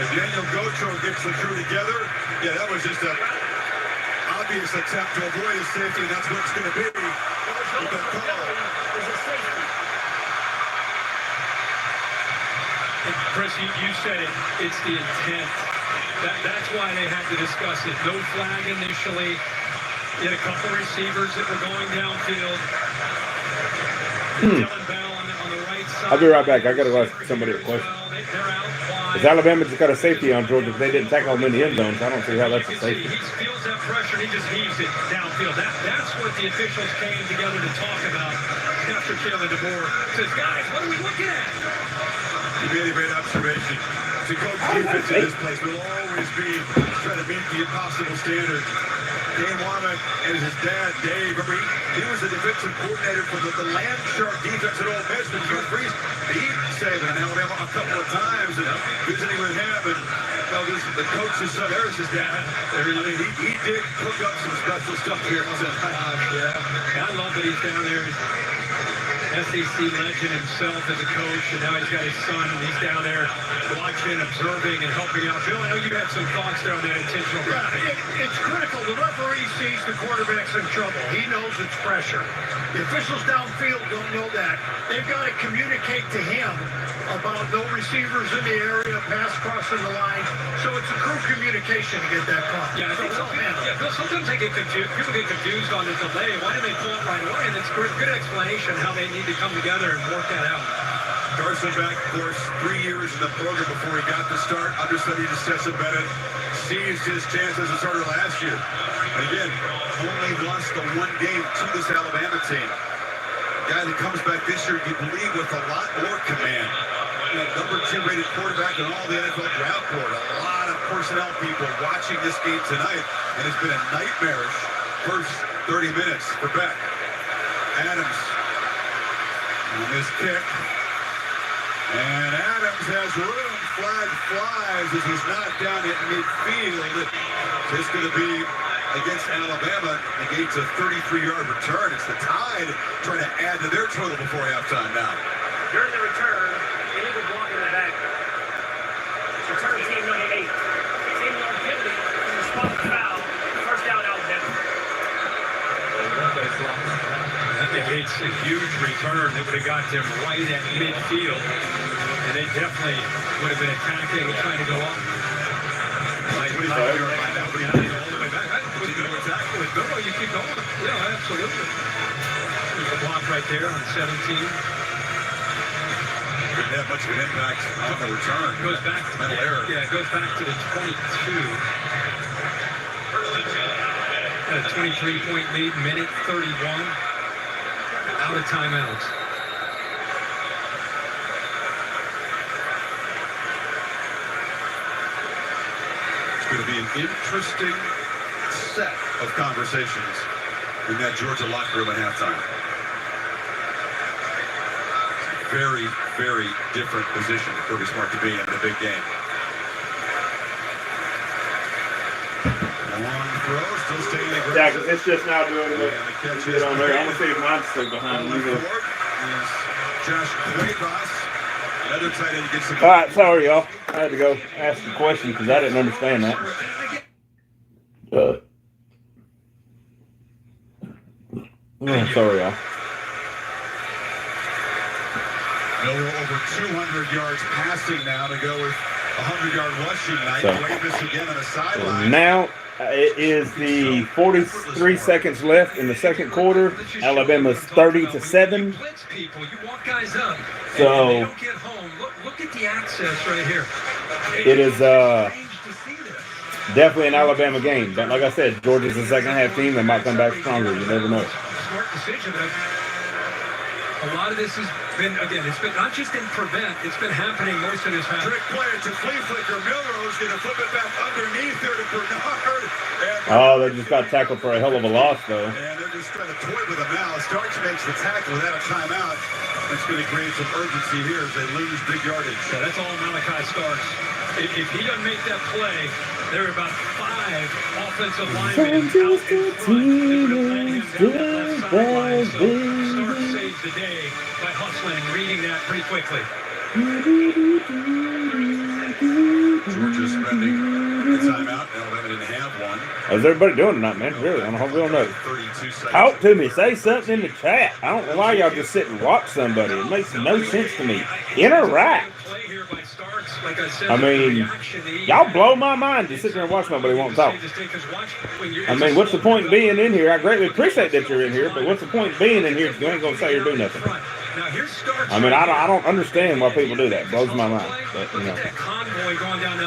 As Daniel Gocho gets the crew together. Yeah, that was just an obvious attempt to avoid his safety. That's what it's going to be. With the call. Chris, you said it. It's the intent. That's why they had to discuss it. No flag initially. You had a couple receivers that were going downfield. Dylan Bell on the right side. I'll be right back. I got to ask somebody a question. Because Alabama just got a safety on Georgia. They didn't tackle him in the end zone, so I don't see how that's a safety. He feels that pressure, and he just heaves it downfield. That's what the officials came together to talk about after Kalen DeBoer says, guys, what are we looking at? He made a great observation. To coach defense in this place will always be trying to meet the impossible standard. Dave Womack and his dad, Dave, remember, he was the defensive coordinator for the Land Shark defense at Ole Miss. When Hugh Freeze beat Saban in Alabama a couple of times, and visiting with him, and the coach's son, there's his dad. He did cook up some special stuff here tonight. Yeah, I love that he's down there. SEC legend himself as a coach, and now he's got his son, and he's down there watching, observing, and helping out. Bill, I know you had some thoughts there on that intentional. Yeah, it's critical. The referee sees the quarterback's in trouble. He knows it's pressure. The officials downfield don't know that. They've got to communicate to him about no receivers in the area, pass crossing the line. So it's a crew communication to get that call. Yeah, I think sometimes they get confused. People get confused on the delay. Why didn't they pull it right away? And it's a good explanation how they need to come together and work that out. Carson back, of course, 3 years in the program before he got the start. Understudy to Stetson Bennett. Seized his chance as a starter last year. And again, only lost the 1 game to this Alabama team. Guy that comes back this year, you believe, with a lot more command. Number 2 rated quarterback in all the NFL draft board. A lot of personnel people watching this game tonight. And it's been a nightmarish first 30 minutes for Beck. Adams on this kick. And Adams has room. Flag flies as he's knocked down at midfield. It's going to be against Alabama. Negates a 33-yard return. It's the Tide trying to add to their total before halftime now. During the return, illegal block in the back. Return team number 8. Team longevity in the spot of the foul. First down, Alabama. That negates a huge return that would have got them right at midfield. And they definitely would have been attacking and trying to go up. with Milroe, you keep going. Yeah, absolutely. There's a block right there on 17. Didn't have much of an impact on the return. Goes back to mental error. Yeah, it goes back to the 22. Got a 23-point lead, minute 31. Out of timeouts. It's going to be an interesting set of conversations in that Georgia locker room at halftime. Very, very different position for Kirby Smart to be in the big game. Long throw, still staying aggressive. Yeah, 'cause it's just now doing it. Get on there. I'm gonna see if mine's still behind me. Josh Cuevas, another tight end gets some. All right, sorry y'all. I had to go ask the question because I didn't understand that. Sorry y'all. Milroe over 200 yards passing now to go with 100-yard rushing night. So, Cuevas again on the sideline. now it is the 43 seconds left in the second quarter. Alabama's 30-7. So Look at the access right here. it is definitely an Alabama game. But like I said, Georgia's a second half team. They might come back stronger. You never know. Smart decision. A lot of this has been, again, it's been not just in prevent, it's been happening most of this half. Trick play to flea flicker. Milroe's going to flip it back underneath there to Bernard. Oh, they just got tackled for a hell of a loss, though. And they're just trying to toy with him now. Starks makes the tackle without a timeout. It's going to create some urgency here as they lose big yardage. So that's all Malachi Starks. If he doesn't make that play, there are about 5 offensive linemen out in front that would have led him down that left sideline. So Starks saves the day by hustling and reading that pretty quickly. Georgia spending the timeout. Alabama didn't have one. How's everybody doing tonight, man? Really, on a real note. 32 seconds. Talk to me. Say something in the chat. I don't know why y'all just sit and watch somebody. It makes no sense to me. Interact. I mean, y'all blow my mind to sit there and watch nobody won't talk. I mean, what's the point in being in here? I greatly appreciate that you're in here, but what's the point in being in here if you ain't gonna say or do nothing? I mean, I don't understand why people do that. It blows my mind. But, you know,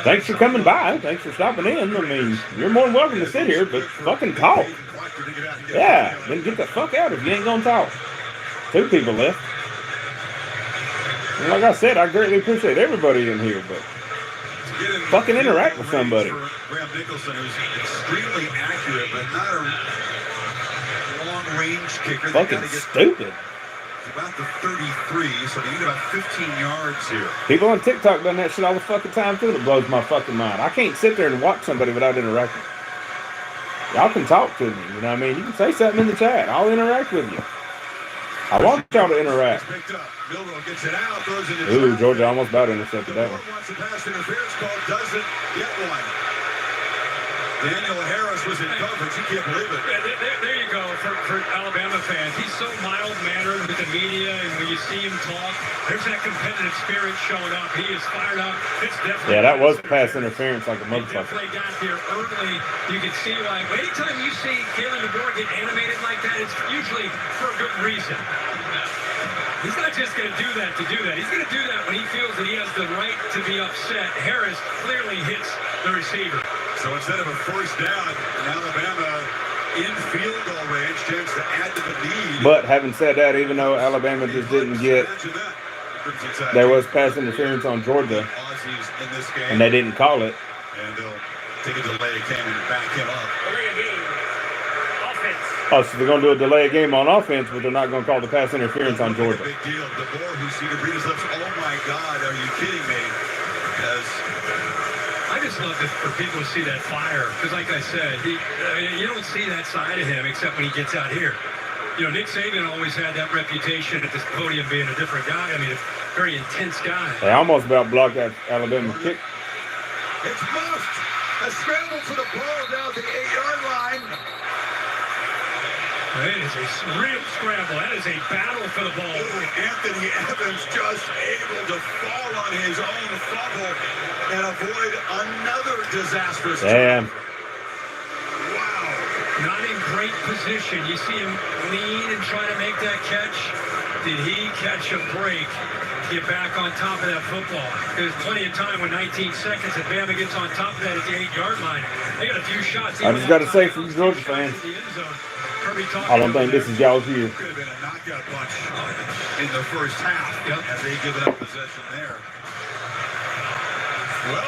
thanks for coming by. Thanks for stopping in. I mean, you're more than welcome to sit here, but fucking talk. Yeah, then get the fuck out if you ain't gonna talk. 2 people left. And like I said, I greatly appreciate everybody in here, but fucking interact with somebody. Graham Nicholson, who's extremely accurate, but not a long-range kicker. Fucking stupid. About the 33, so they need about 15 yards here. People on TikTok done that shit all the fucking time too. That blows my fucking mind. I can't sit there and watch somebody without interacting. Y'all can talk to me, you know what I mean? You can say something in the chat. I'll interact with you. I want y'all to interact. Ooh, Georgia almost about intercepted that one. Wants a pass interference call, doesn't get one. Daniel Harris was in coverage. You can't believe it. There you go for Alabama fans. He's so mild-mannered with the media, and when you see him talk, there's that competitive spirit showing up. He is fired up. It's definitely. Yeah, that was pass interference like a motherfucker. Play got here early. You can see why. Anytime you see Kalen DeBoer get animated like that, it's usually for a good reason. He's not just going to do that to do that. He's going to do that when he feels that he has the right to be upset. Harris clearly hits the receiver. So instead of a first down, Alabama in field goal range, chance to add to the lead. But having said that, even though Alabama just didn't get, there was pass interference on Georgia, and they didn't call it. And they'll take a delay game and back him up. Oh, so they're going to do a delay of game on offense, but they're not going to call the pass interference on Georgia. Big deal. DeBoer, who's seen to read his lips. Oh my God, are you kidding me? Because I just love it for people to see that fire. Because like I said, you don't see that side of him except when he gets out here. You know, Nick Saban always had that reputation at this podium being a different guy. I mean, a very intense guy. They almost about blocked that Alabama kick. It's muffed. A scramble for the ball down the 8-yard line. It is a real scramble. That is a battle for the ball. Anthony Evans just able to fall on his own fumble and avoid another disastrous. Damn. Wow. Not in position. You see him lean and try to make that catch. Did he catch a break to get back on top of that football? There's plenty of time with 19 seconds. If Bama gets on top of that at the 8-yard line, they got a few shots. I just got to say, for you Georgia fans, I don't think this is y'all's year. Could have been a knockout punch in the first half. Yep. Have they given up possession there? Well,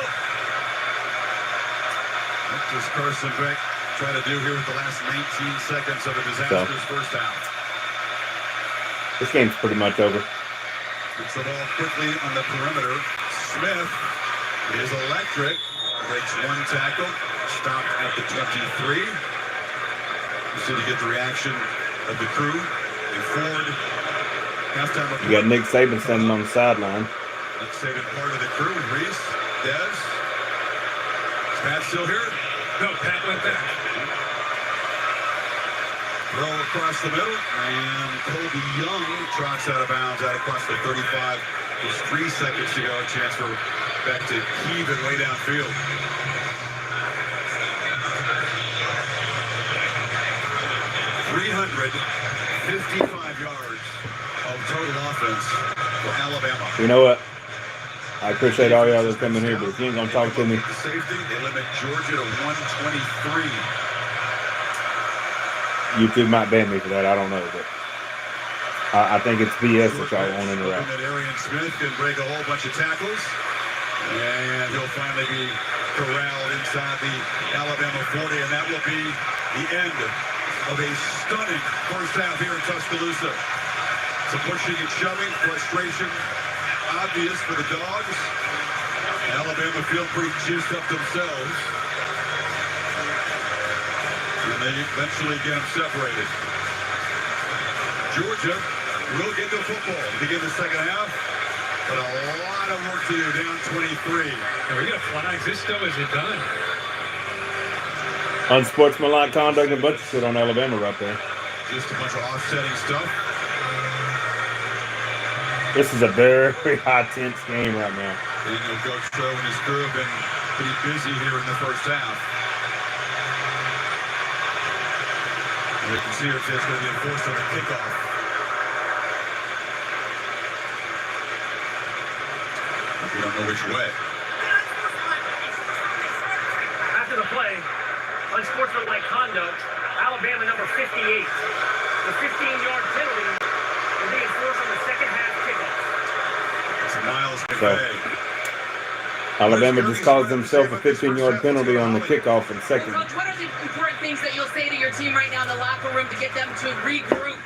what does Carson Beck try to do here with the last 19 seconds of a disastrous first half? This game's pretty much over. Gets the ball quickly on the perimeter. Smith is electric. Breaks one tackle. Stopped at the 23. You see to get the reaction of the crew. And Ford. Halftime report. You got Nick Saban standing on the sideline. Nick Saban part of the crew. Reese, Dez. Is Pat still here? No, Pat went back. Throw across the middle, and Colby Young trots out of bounds out across the 35. There's 3 seconds to go. A chance for Beck to heave it way downfield. 355 yards of total offense for Alabama. You know what? I appreciate all y'all that come in here, but if you ain't going to talk to me. The safety, they limit Georgia to 123. YouTube might ban me for that. I don't know, but I think it's BS that y'all won't interact. That Arian Smith can break a whole bunch of tackles, and he'll finally be corralled inside the Alabama 40, and that will be the end of a stunning first half here in Tuscaloosa. Some pushing and shoving, frustration obvious for the Dogs. Alabama feel pretty juiced up themselves. And they eventually get them separated. Georgia will get the football to begin the second half, but a lot of work to do, down 23. And we got flags. This still isn't done. Unsportsmanlike conduct and bunch of shit on Alabama right there. Just a bunch of offsetting stuff. This is a very high tense game right now. And Coach Stroh and his crew have been pretty busy here in the first half. And you can see it's going to be enforced on the kickoff. We don't know which way. After the play, unsportsmanlike conduct, Alabama number 58. The 15-yard penalty will be enforced on the second half kickoff. It's Miles So, Alabama just caused themselves a 15-yard penalty on the kickoff in second. Coach, what are the important things that you'll say to your team right now in the locker room to get them to regroup?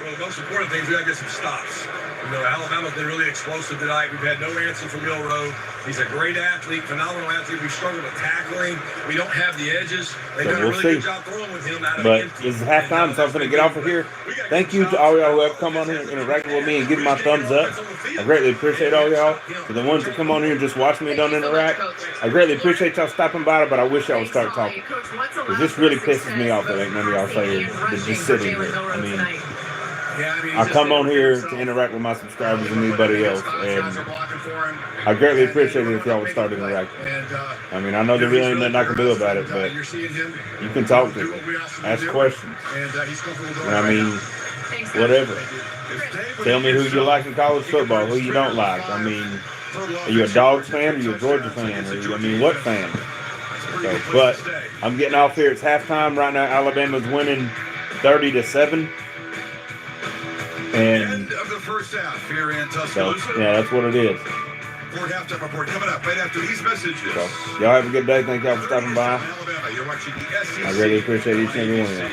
Well, the most important thing is we got to get some stops. You know, Alabama's been really explosive tonight. We've had no answer from Milroe. He's a great athlete, phenomenal athlete. We've struggled with tackling. We don't have the edges. They've done a really good job throwing with him out of the empty. This is halftime, so I'm going to get off of here. Thank you to all y'all who have come on here and interacted with me and give my thumbs up. I greatly appreciate all y'all. For the ones that come on here and just watch me and don't interact, I greatly appreciate y'all stopping by, but I wish y'all would start talking. Because this really pisses me off that ain't none of y'all say that just sitting here. I mean, I come on here to interact with my subscribers and anybody else, and I greatly appreciate it if y'all would start interacting. I mean, I know there really ain't nothing I can do about it, but you can talk to me, ask questions. And I mean, whatever. Tell me who you like in college football, who you don't like. I mean, are you a Dogs fan or are you a Georgia fan? I mean, what fan? So, but I'm getting off here. It's halftime right now. Alabama's winning 30-7. And end of the first half here in Tuscaloosa. So, yeah, that's what it is. Ford halftime report coming up right after these messages. So, y'all have a good day. Thank y'all for stopping by. Alabama, you're watching the SEC. I really appreciate each and every one of y'all.